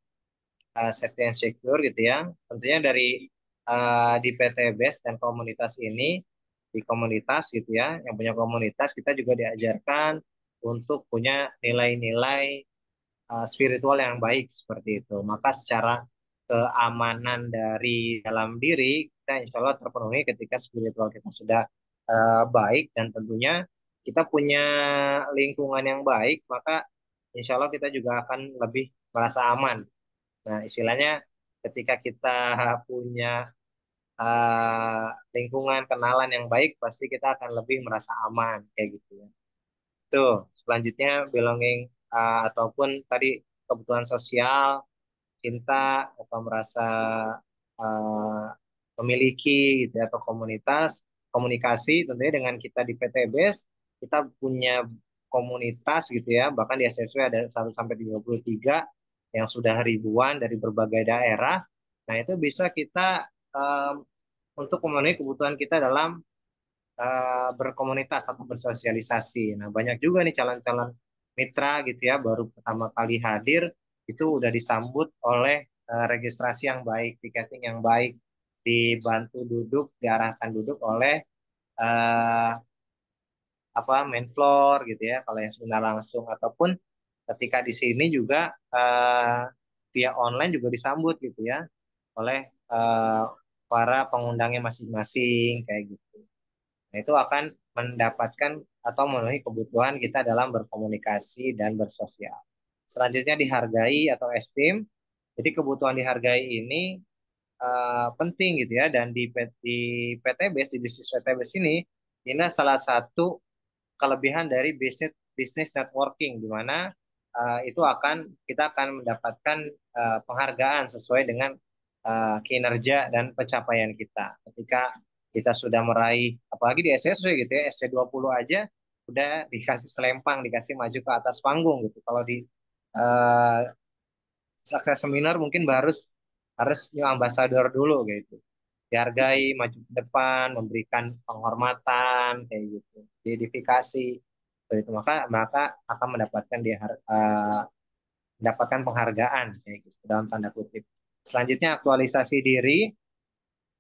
safety and secure gitu ya. Tentunya dari di PTBS dan komunitas ini di komunitas gitu ya, yang punya komunitas kita juga diajarkan untuk punya nilai-nilai spiritual yang baik seperti itu. Maka secara keamanan dari dalam diri kita insya Allah terpenuhi ketika spiritual kita sudah baik dan tentunya kita punya lingkungan yang baik, maka insya Allah kita juga akan lebih merasa aman. Nah, istilahnya ketika kita punya lingkungan kenalan yang baik, pasti kita akan lebih merasa aman kayak gitu ya. Tuh, selanjutnya belonging ataupun tadi kebutuhan sosial, cinta atau merasa uh, memiliki gitu ya, atau komunitas, komunikasi tentunya dengan kita di PTBS kita punya komunitas gitu ya, bahkan di SSW ada 1 sampai 33 yang sudah ribuan dari berbagai daerah. Nah, itu bisa kita untuk memenuhi kebutuhan kita dalam berkomunitas atau bersosialisasi. Nah, banyak juga nih calon-calon mitra gitu ya, baru pertama kali hadir itu udah disambut oleh registrasi yang baik, tiketing yang baik, dibantu duduk, diarahkan duduk oleh uh, apa main floor gitu ya, kalau yang sebentar langsung ataupun ketika di sini juga via online juga disambut gitu ya oleh para pengundangnya masing-masing kayak gitu. Nah, itu akan mendapatkan atau memenuhi kebutuhan kita dalam berkomunikasi dan bersosial. Selanjutnya dihargai atau esteem. Jadi kebutuhan dihargai ini penting gitu ya dan di PTBS di bisnis PTBS ini salah satu kelebihan dari bisnis bisnis networking di mana itu kita akan mendapatkan penghargaan sesuai dengan kinerja dan pencapaian kita. Ketika kita sudah meraih, apalagi di SSW gitu ya, SC20 aja udah dikasih selempang, dikasih maju ke atas panggung gitu. Kalau di uh, sukses seminar mungkin harus new ambassador dulu gitu. Dihargai, maju ke depan, memberikan penghormatan kayak gitu, diedifikasi. Itu maka maka akan mendapatkan penghargaan kayak gitu dalam tanda kutip. Selanjutnya aktualisasi diri.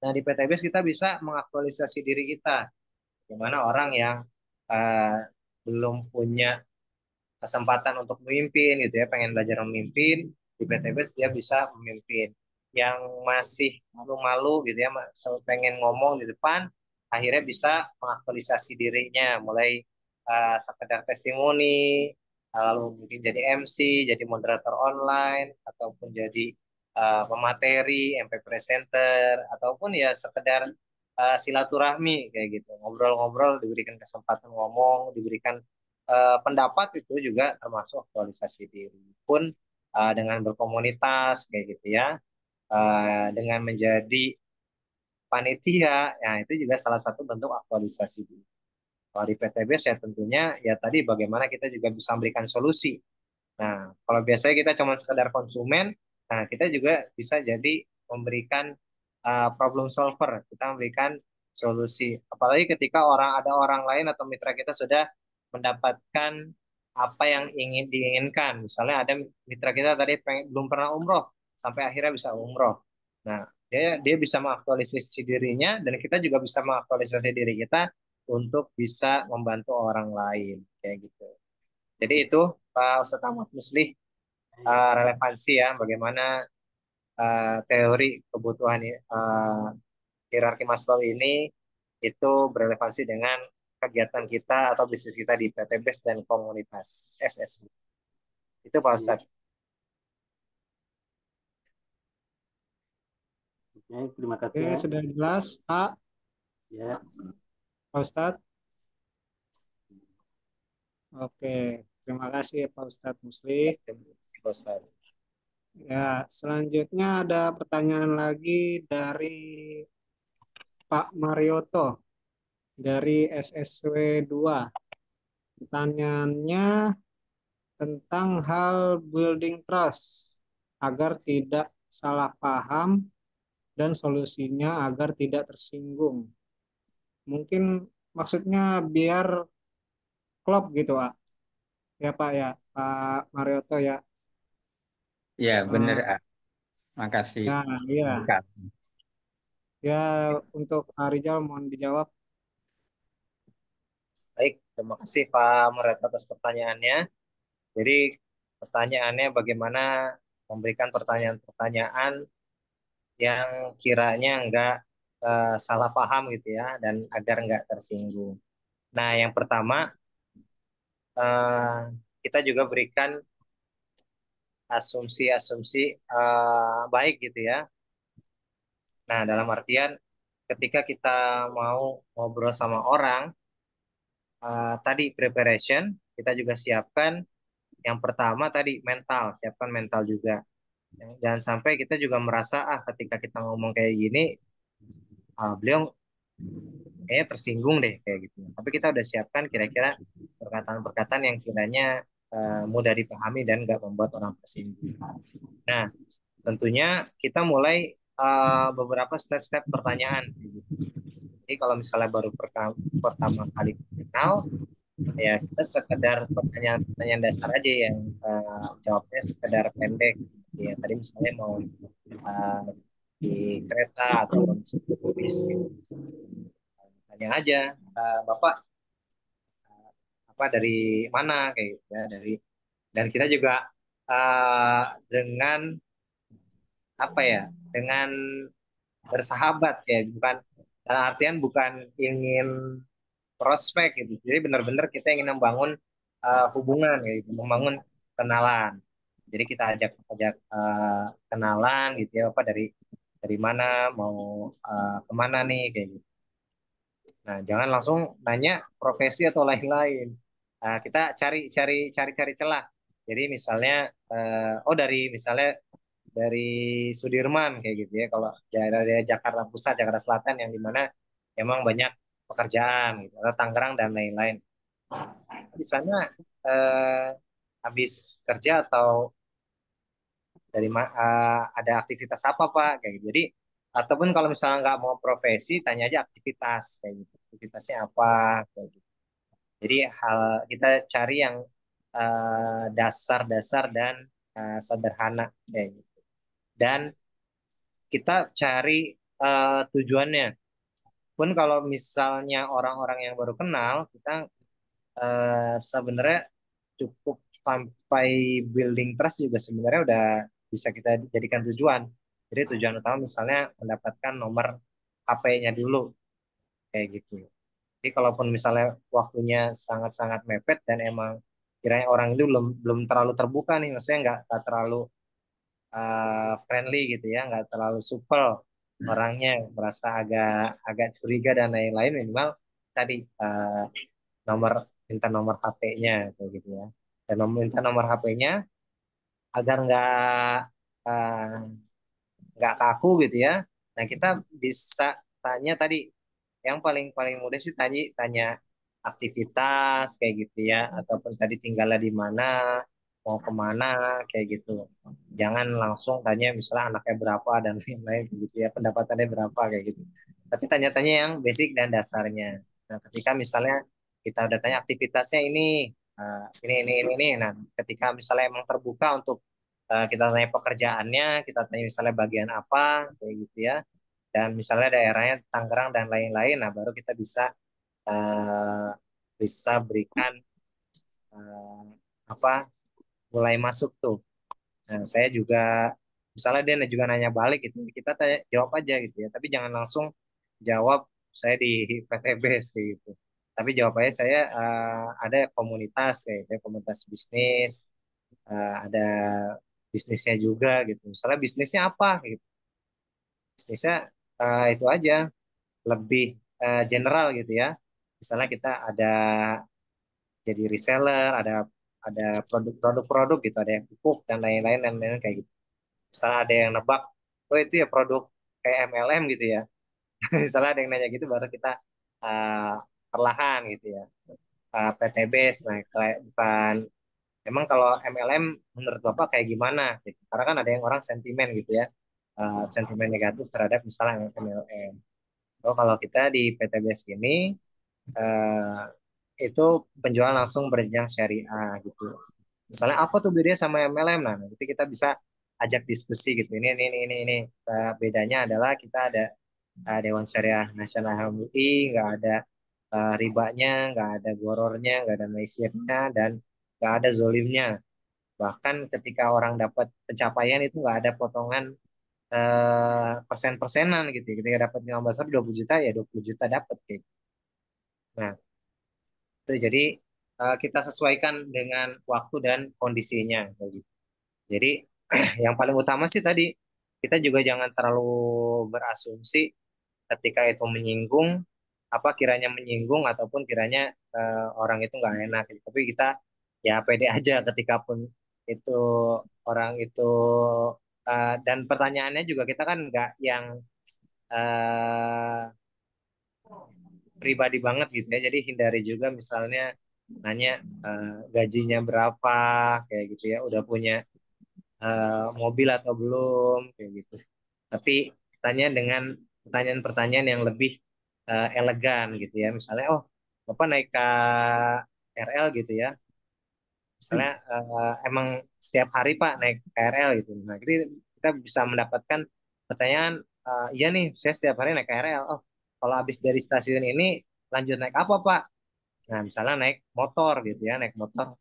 Nah, di PTBS kita bisa mengaktualisasi diri kita. Gimana orang yang eh, belum punya kesempatan untuk memimpin gitu ya, pengen belajar memimpin, di PTBS dia bisa memimpin. Yang masih malu-malu gitu ya, pengen ngomong di depan, akhirnya bisa mengaktualisasi dirinya, mulai sekedar testimoni, lalu mungkin jadi MC, jadi moderator online, ataupun jadi pemateri, MP presenter, ataupun ya sekedar silaturahmi kayak gitu, ngobrol-ngobrol, diberikan kesempatan ngomong, diberikan pendapat itu juga termasuk aktualisasi diri pun dengan berkomunitas kayak gitu ya, dengan menjadi panitia, ya itu juga salah satu bentuk aktualisasi diri. Kalau di PTBS ya tentunya ya tadi bagaimana kita juga bisa memberikan solusi. Nah, kalau biasanya kita cuma sekedar konsumen, nah kita juga bisa jadi memberikan problem solver, kita memberikan solusi. Apalagi ketika ada orang lain atau mitra kita sudah mendapatkan apa yang ingin diinginkan. Misalnya ada mitra kita tadi belum pernah umroh, sampai akhirnya bisa umroh. Nah, dia bisa mengaktualisasi dirinya dan kita juga bisa mengaktualisasi diri kita untuk bisa membantu orang lain kayak gitu. Jadi itu Pak Ustadz Ahmad Muslih, relevansi ya bagaimana teori kebutuhan hierarki Maslow ini itu berelevansi dengan kegiatan kita atau bisnis kita di PTBS dan komunitas SS. Itu Pak Ustadz. Oke, terima kasih Oke, ya. sudah jelas, Pak. Ya, Pak Ustadz. Oke, terima kasih Pak Ustadz Muslih. Pak Ustadz. Ya, selanjutnya ada pertanyaan lagi dari Pak Marioto dari SSW 2. Pertanyaannya tentang hal building trust agar tidak salah paham dan solusinya agar tidak tersinggung. Mungkin maksudnya biar klop gitu, Pak. Ya, Pak ya, Pak Marioto ya. Ya, benar. Eh, Makasih. ya, iya. Lengkap. Ya, untuk Pak Rizal mohon dijawab. Baik, terima kasih Pak Murat atas pertanyaannya. Jadi pertanyaannya bagaimana memberikan pertanyaan-pertanyaan yang kiranya nggak salah paham gitu ya, dan agar nggak tersinggung. Nah, yang pertama eh, kita juga berikan asumsi-asumsi baik gitu ya. Nah, dalam artian ketika kita mau ngobrol sama orang, tadi preparation, kita juga siapkan yang pertama tadi mental, siapkan mental juga. Jangan sampai kita juga merasa ketika kita ngomong kayak gini, beliau kayaknya tersinggung deh kayak gitu. Tapi kita udah siapkan kira-kira perkataan-perkataan yang kiranya mudah dipahami dan nggak membuat orang tersinggung. Nah, tentunya kita mulai beberapa step-step pertanyaan. Jadi kalau misalnya baru pertama kali kenal, ya kita sekedar pertanyaan-pertanyaan dasar aja yang jawabnya sekedar pendek. Ya tadi misalnya mau di kereta atau di bis, gitu. Tanya aja, Bapak apa dari mana kayak gitu ya, dan kita juga dengan apa ya, dengan bersahabat ya, bukan dalam artian bukan ingin prospek gitu. Jadi benar-benar kita ingin membangun hubungan ya, gitu, membangun kenalan. Jadi kita ajak kenalan gitu ya, apa dari mana mau kemana nih kayak gitu. Nah, jangan langsung nanya profesi atau lain-lain. Nah, kita cari celah. Jadi misalnya oh dari misalnya dari Sudirman kayak gitu ya, kalau daerah Jakarta Pusat, Jakarta Selatan yang dimana memang banyak pekerjaan gitu, atau Tangerang dan lain-lain. Di sana habis kerja atau ada aktivitas apa Pak kayak gitu. Jadi ataupun kalau misalnya nggak mau profesi, tanya aja aktivitas kayak gitu. Aktivitasnya apa kayak gitu. Jadi hal kita cari yang dasar-dasar dan sederhana kayak gitu. Dan kita cari tujuannya. Pun kalau misalnya orang-orang yang baru kenal, kita sebenarnya cukup sampai building trust juga sebenarnya udah bisa kita jadikan tujuan. Jadi tujuan utama misalnya mendapatkan nomor HP-nya dulu kayak gitu. Jadi kalaupun misalnya waktunya sangat-sangat mepet dan emang kiranya orang itu belum belum terlalu terbuka nih, maksudnya nggak terlalu friendly gitu ya, nggak terlalu supel orangnya, merasa agak agak curiga dan lain-lain, minimal tadi nomor minta nomor HP-nya kayak gitu ya. Dan minta nomor HP-nya agar eh, nggak kaku gitu ya. Nah kita bisa tanya tadi yang paling paling mudah sih tanya tanya aktivitas kayak gitu ya, ataupun tadi tinggalnya di mana, mau kemana kayak gitu. Jangan langsung tanya misalnya anaknya berapa dan lain-lain gitu ya, pendapatannya berapa kayak gitu. Tapi tanya-tanya yang basic dan dasarnya. Nah ketika misalnya kita udah tanya aktivitasnya ini. Nah ketika misalnya emang terbuka untuk kita tanya pekerjaannya, kita tanya misalnya bagian apa kayak gitu ya, dan misalnya daerahnya Tangerang dan lain-lain, nah baru kita bisa uh, bisa berikan uh, apa mulai masuk tuh. Nah, saya juga misalnya dia juga nanya balik gitu, kita tanya, jawab aja gitu ya, tapi jangan langsung jawab saya di PTB sih gitu. Tapi jawabannya saya ada komunitas kayak komunitas bisnis, ada bisnisnya juga gitu. Misalnya bisnisnya apa gitu. Bisnisnya itu aja lebih general gitu ya. Misalnya kita ada jadi reseller, ada produk-produk gitu, ada yang pupuk dan lain-lain kayak gitu. Misalnya ada yang nebak, oh itu ya produk kayak MLM gitu ya. Misalnya ada yang nanya gitu, baru kita uh, perlahan gitu ya. PTB, nah saya bukan. Emang kalau MLM menurut Bapak kayak gimana? Gitu. Karena kan ada yang orang sentimen gitu ya, sentimen negatif terhadap misalnya MLM. Oh, kalau kita di PTBS ini eh, itu penjualan langsung berjenjang syariah gitu. Misalnya apa tuh bedanya sama MLM? Nah, nanti kita bisa ajak diskusi gitu. Ini. Bedanya adalah kita ada Dewan Syariah Nasional MUI, nggak ada ribanya, nggak ada gorornya, nggak ada maisirnya, dan nggak ada zolimnya. Bahkan ketika orang dapat pencapaian itu nggak ada potongan persen-persenan gitu. Ketika dapat 15 juta, 20 juta ya 20 juta dapat gitu. Nah, itu jadi kita sesuaikan dengan waktu dan kondisinya kayak gitu. Jadi yang paling utama sih tadi kita juga jangan terlalu berasumsi ketika itu menyinggung, apa kiranya menyinggung ataupun kiranya orang itu nggak enak gitu. Tapi kita ya pede aja ketika pun itu orang itu dan pertanyaannya juga kita kan nggak yang uh, pribadi banget gitu ya. Jadi hindari juga misalnya nanya gajinya berapa kayak gitu ya, udah punya mobil atau belum kayak gitu. Tapi tanya dengan pertanyaan-pertanyaan yang lebih elegan gitu ya. Misalnya, oh, Bapak naik KRL gitu ya. Misalnya emang setiap hari Pak naik KRL gitu. Nah, jadi kita bisa mendapatkan pertanyaan, iya nih, saya setiap hari naik KRL. Oh, kalau habis dari stasiun ini lanjut naik apa Pak? Nah, misalnya naik motor gitu ya, naik motor,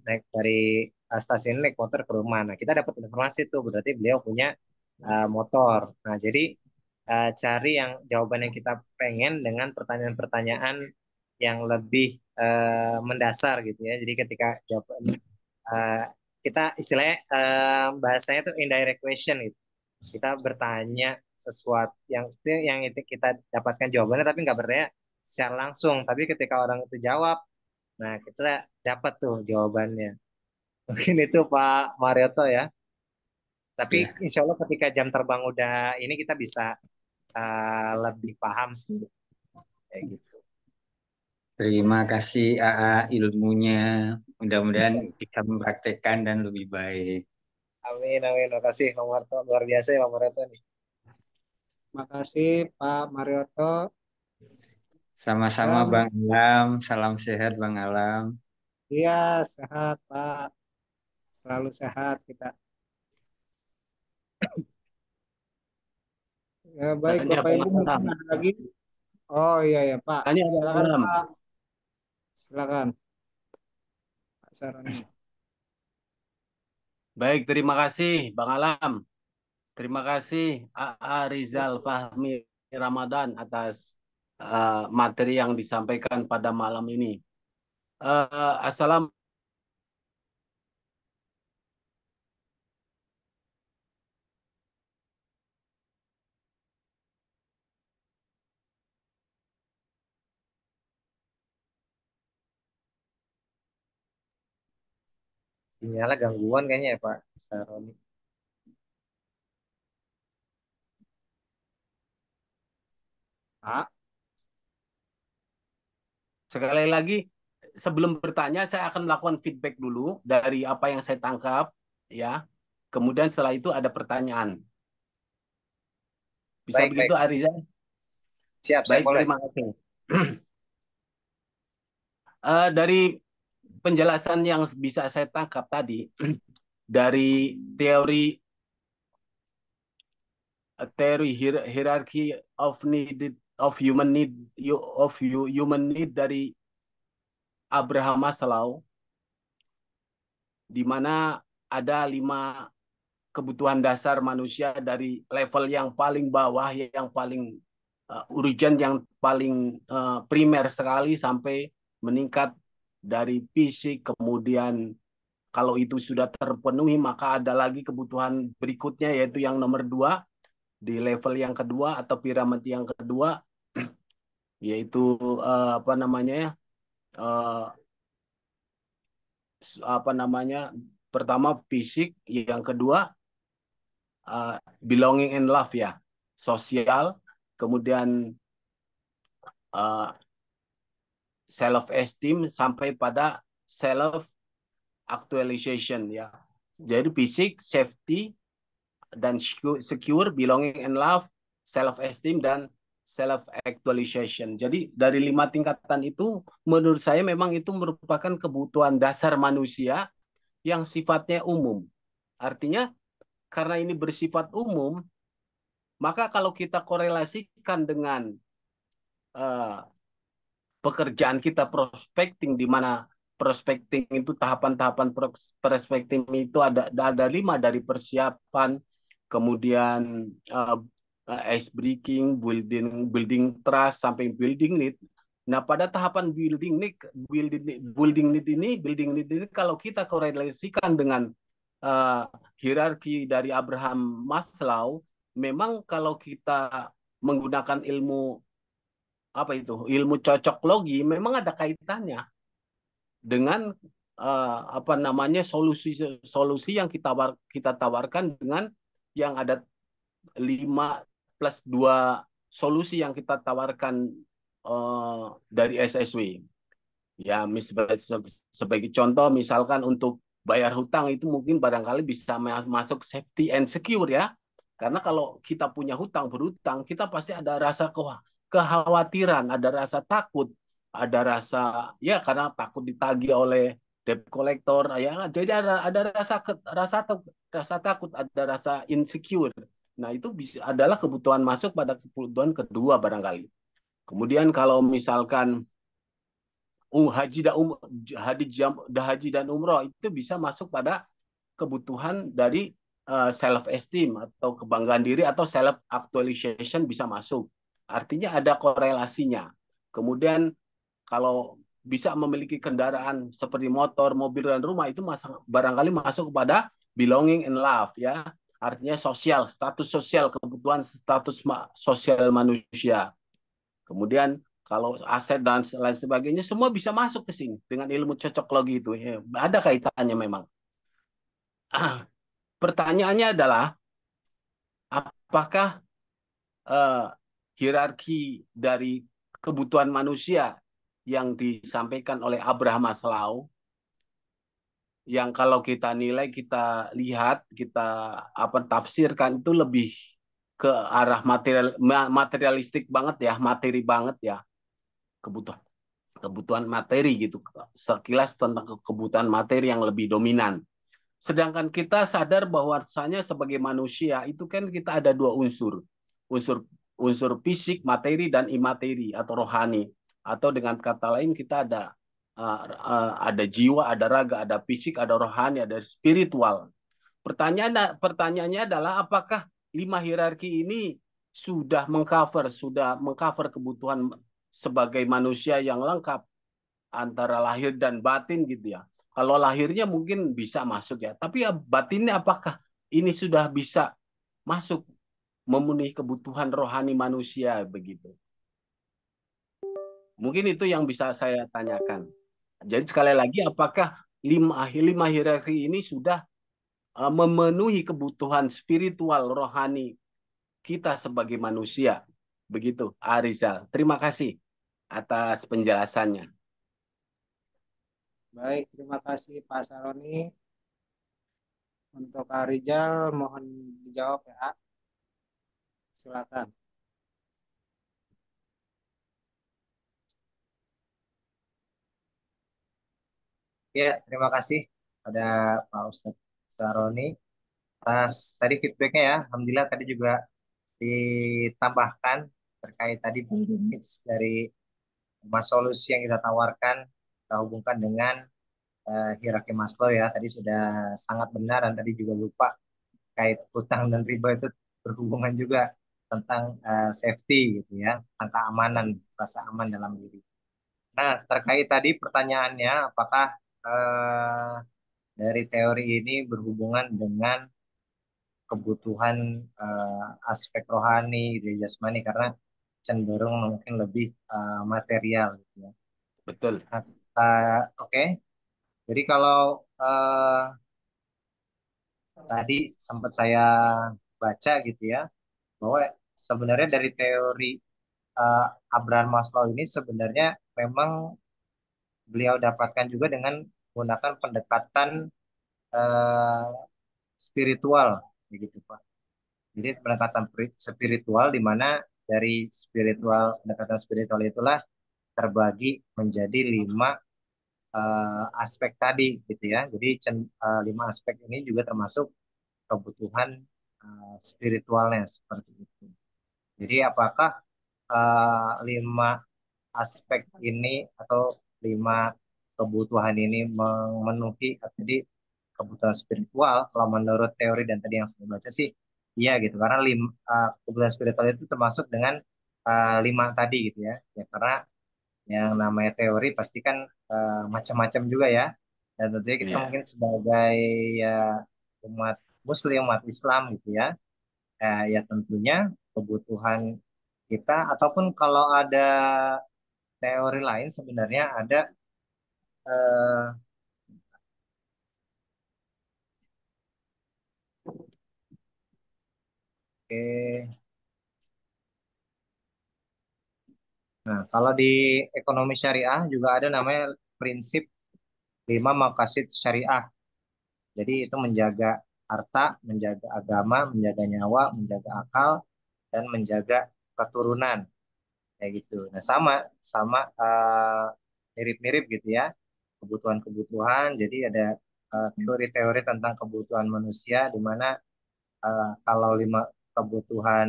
naik dari stasiun naik motor ke rumah. Nah, kita dapat informasi tuh, berarti beliau punya motor. Nah, jadi cari yang jawaban yang kita pengen dengan pertanyaan-pertanyaan yang lebih mendasar gitu ya. Jadi ketika jawaban uh, kita istilahnya bahasanya tuh indirect question gitu. Kita bertanya sesuatu yang itu kita dapatkan jawabannya tapi nggak bertanya secara langsung. Tapi ketika orang itu jawab, nah kita dapat tuh jawabannya. Mungkin itu Pak Marioto ya. Tapi Ya, insya Allah ketika jam terbang udah ini kita bisa lebih paham sih kayak gitu. terima kasih AA ilmunya. Mudah-mudahan bisa mempraktekkan dan lebih baik. Amin, amin. Makasih Bang Marto. Luar biasa ya Bang Marto nih. Makasih Pak Marioto. Sama-sama Dan Bang Alam. Salam sehat Bang Alam. iya sehat Pak, selalu sehat kita. Ya, baik Tanya Bapak Ibu mungkin pengalaman. ada lagi. Oh iya ya Pak, Tanya silakan pengalaman. Pak, silakan Pak Saroni. Baik, terima kasih Bang Alam. Terima kasih AA Rizal Fahmi Ramadan atas materi yang disampaikan pada malam ini. Assalamualaikum. Sinyalnya gangguan kayaknya ya Pak Saroni. Pak, Sekali lagi, sebelum bertanya, saya akan melakukan feedback dulu dari apa yang saya tangkap, ya. Kemudian setelah itu ada pertanyaan. Bisa Baik, begitu, baik. Ariza? Siap, siap Baik, boleh. terima kasih. Dari penjelasan yang bisa saya tangkap tadi, dari teori hierarchy of need human need dari Abraham Maslow, di mana ada 5 kebutuhan dasar manusia dari level yang paling bawah, yang paling urgent, yang paling primer sekali, sampai meningkat dari fisik. Kemudian kalau itu sudah terpenuhi, maka ada lagi kebutuhan berikutnya, yaitu yang nomor 2 di level yang kedua atau piramid yang kedua, yaitu apa namanya ya, apa namanya, pertama fisik, yang kedua belonging and love, ya, sosial, kemudian self esteem, sampai pada self actualization, ya. Jadi fisik, safety dan secure, belonging and love, self esteem, dan self actualization. Jadi dari 5 tingkatan itu, menurut saya memang itu merupakan kebutuhan dasar manusia yang sifatnya umum. Artinya karena ini bersifat umum, maka kalau kita korelasikan dengan uh, pekerjaan kita prospecting, di mana prospecting itu tahapan-tahapan prospecting itu ada 5, dari persiapan, kemudian ice breaking, building trust, sampai building need. Nah, pada tahapan building need ini kalau kita korelasikan dengan hierarki dari Abraham Maslow, memang kalau kita menggunakan ilmu cocok logi, memang ada kaitannya dengan apa namanya, solusi yang kita tawarkan dengan yang ada 5+2 solusi yang kita tawarkan dari SSW. Ya, sebagai contoh, misalkan untuk bayar hutang itu mungkin barangkali bisa masuk safety and secure, ya. Karena kalau kita punya berhutang, kita pasti ada rasa kekhawatiran, ada rasa takut, ada rasa, ya, karena takut ditagih oleh debt collector, ya. Jadi ada rasa takut, ada rasa insecure. Nah, itu adalah kebutuhan masuk pada kebutuhan kedua barangkali. Kemudian kalau misalkan haji dan umroh itu bisa masuk pada kebutuhan dari self esteem atau kebanggaan diri, atau self actualization bisa masuk. Artinya ada korelasinya. Kemudian kalau bisa memiliki kendaraan seperti motor, mobil, dan rumah, itu barangkali masuk kepada belonging and love, ya. Artinya status sosial, kebutuhan status sosial manusia. Kemudian kalau aset dan lain sebagainya, semua bisa masuk ke sini dengan ilmu cocok logi itu. Ya, ada kaitannya memang. Pertanyaannya adalah, apakah hierarki dari kebutuhan manusia yang disampaikan oleh Abraham Maslow yang kalau kita nilai, kita lihat, kita tafsirkan itu lebih ke arah materialistik banget ya, materi banget ya, kebutuhan kebutuhan materi gitu. Sekilas tentang kebutuhan materi yang lebih dominan. Sedangkan kita sadar bahwasanya sebagai manusia itu kan kita ada dua unsur. Unsur unsur fisik, materi dan imateri atau rohani. Atau dengan kata lain kita ada jiwa, ada raga, ada fisik, ada rohani, ada spiritual. Pertanyaannya adalah apakah 5 hierarki ini sudah mengcover kebutuhan sebagai manusia yang lengkap antara lahir dan batin gitu ya. Kalau lahirnya mungkin bisa masuk ya, tapi ya batinnya apakah ini sudah bisa masuk memenuhi kebutuhan rohani manusia begitu. Mungkin itu yang bisa saya tanyakan. Jadi sekali lagi apakah lima hierarki ini sudah memenuhi kebutuhan spiritual rohani kita sebagai manusia. Begitu, Arizal. Terima kasih atas penjelasannya. Baik, terima kasih Pak Saroni. Untuk Kak Rijal, mohon dijawab ya. Silakan. Ya, terima kasih pada Pak Ustadz Saroni atas tadi feedbacknya ya. Alhamdulillah tadi juga ditambahkan terkait tadi benefits dari solusi yang kita tawarkan, kita hubungkan dengan hierarki Maslow ya. Tadi sudah sangat benar dan tadi juga lupa kait hutang dan riba itu berhubungan juga tentang safety gitu ya, tentang keamanan, rasa aman dalam diri. Nah, terkait tadi pertanyaannya, apakah eh, dari teori ini berhubungan dengan kebutuhan aspek rohani, jasmani, karena cenderung mungkin lebih material gitu ya. Betul. Nah, oke. Jadi kalau tadi sempat saya baca gitu ya, bahwa sebenarnya dari teori uh, Abraham Maslow ini sebenarnya memang beliau dapatkan juga dengan menggunakan pendekatan uh, spiritual, begitu Pak. Jadi pendekatan spiritual di mana dari pendekatan spiritual itulah terbagi menjadi 5 aspek tadi, gitu ya. Jadi 5 aspek ini juga termasuk kebutuhan spiritualnya seperti itu. Jadi apakah 5 aspek ini atau 5 kebutuhan ini memenuhi tadi kebutuhan spiritual? Kalau menurut teori dan tadi yang saya baca sih, iya gitu. Karena kebutuhan spiritual itu termasuk dengan 5 tadi gitu ya. Ya karena yang namanya teori pasti kan macam-macam juga ya. Dan tentunya kita Iya. mungkin sebagai ya, umat Muslim, umat Islam gitu ya, ya tentunya kebutuhan kita ataupun kalau ada teori lain sebenarnya ada eh, oke. Nah, kalau di ekonomi syariah juga ada namanya prinsip 5 maqasid syariah. Jadi itu menjaga harta, menjaga agama, menjaga nyawa, menjaga akal, dan menjaga keturunan. Kayak gitu. Nah, sama sama mirip-mirip gitu ya. Kebutuhan-kebutuhan. Jadi ada teori-teori tentang kebutuhan manusia di mana kalau 5 kebutuhan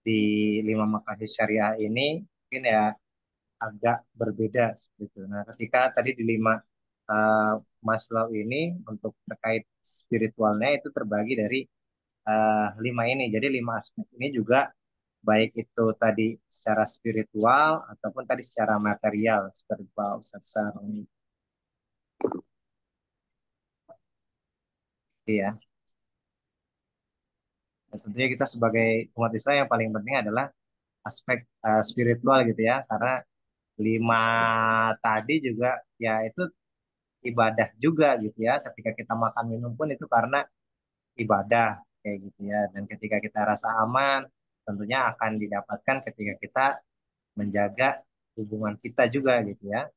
di 5 maqasid syariah ini mungkin ya agak berbeda seperti itu. Nah, ketika tadi di 5 Maslow ini untuk terkait spiritualnya itu terbagi dari 5 ini. Jadi 5 aspek ini juga baik itu tadi secara spiritual ataupun tadi secara material seperti Pak Ustadz Saroni. Iya. Dan tentunya kita sebagai umat Islam yang paling penting adalah aspek spiritual gitu ya, karena 5 tadi juga ya itu ibadah juga gitu ya. Ketika kita makan minum pun itu karena ibadah kayak gitu ya. Dan ketika kita rasa aman, tentunya akan didapatkan ketika kita menjaga hubungan kita juga gitu ya.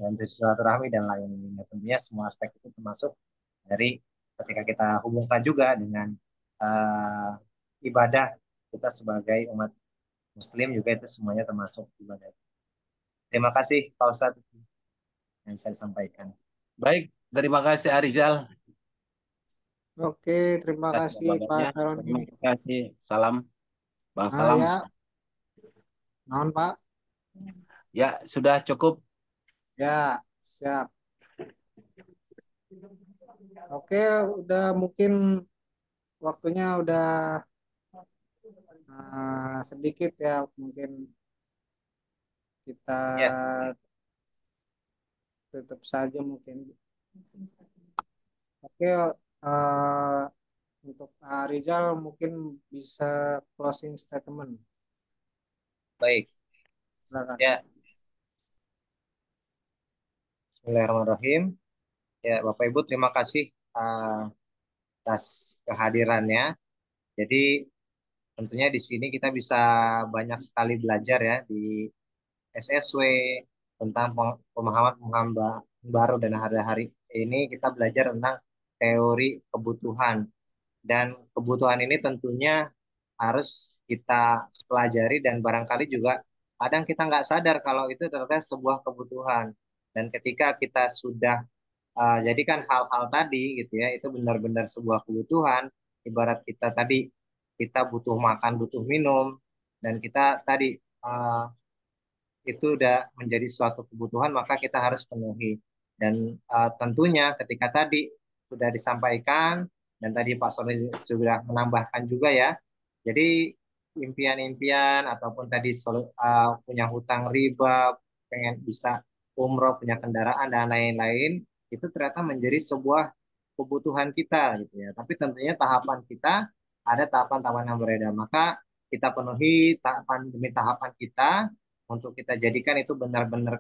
dan silaturahmi dan lain-lainnya. Tentunya semua aspek itu termasuk dari ketika kita hubungkan juga dengan uh, ibadah kita sebagai umat Muslim juga itu semuanya termasuk ibadah. Terima kasih Pak Ustadz yang saya sampaikan. Baik, terima kasih Arizal Oke, terima atas kasih Pak jawabannya. Karoni. Terima kasih. Salam, Bang Ah Salam. ya, non Pak. Ya, sudah cukup. Ya, siap. Oke, udah mungkin waktunya udah sedikit ya, mungkin kita Ya, tutup saja mungkin. Oke, eh, untuk Rizal mungkin bisa closing statement. baik. Silakan. Ya, Bismillahirrahmanirrahim. Ya, Bapak Ibu terima kasih atas kehadirannya. Jadi tentunya di sini kita bisa banyak sekali belajar ya di SSW tentang pemahaman-pemahaman baru dan hari-hari ini kita belajar tentang teori kebutuhan. Dan kebutuhan ini tentunya harus kita pelajari dan barangkali juga kadang kita nggak sadar kalau itu ternyata sebuah kebutuhan. Dan ketika kita sudah jadikan hal-hal tadi gitu ya, itu benar-benar sebuah kebutuhan. Ibarat kita tadi, kita butuh makan, butuh minum, dan kita tadi itu udah menjadi suatu kebutuhan, maka kita harus penuhi. Dan tentunya ketika tadi sudah disampaikan, dan tadi Pak Soni sudah menambahkan juga ya, jadi impian-impian ataupun tadi punya hutang riba, pengen bisa umroh, punya kendaraan, dan lain-lain, itu ternyata menjadi sebuah kebutuhan kita gitu ya. Tapi tentunya tahapan kita ada tahapan-tahapan yang berbeda. Maka kita penuhi tahapan demi tahapan kita untuk kita jadikan itu benar-benar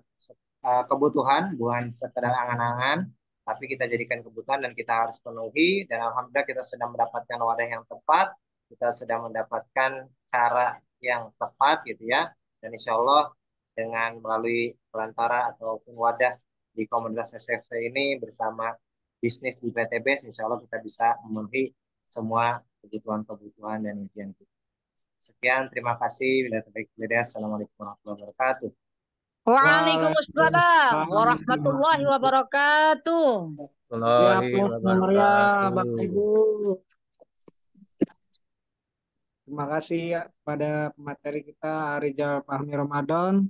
kebutuhan, bukan sekedar angan-angan, tapi kita jadikan kebutuhan dan kita harus penuhi. Dan alhamdulillah kita sedang mendapatkan wadah yang tepat, kita sedang mendapatkan cara yang tepat gitu ya. Dan insya Allah dengan melalui perantara ataupun wadah di komunitas SFC ini bersama bisnis di PTB, insya Allah kita bisa memenuhi semua kebutuhan-kebutuhan dan impian kita. Sekian, terima kasih. Assalamualaikum warahmatullahi wabarakatuh. Waalaikumsalam Waalaikumsalam. warahmatullahi wabarakatuh. Ya, plus nomornya Bapak Ibu. Terima kasih ya pada materi kita Rizal Fahmi Ramadan.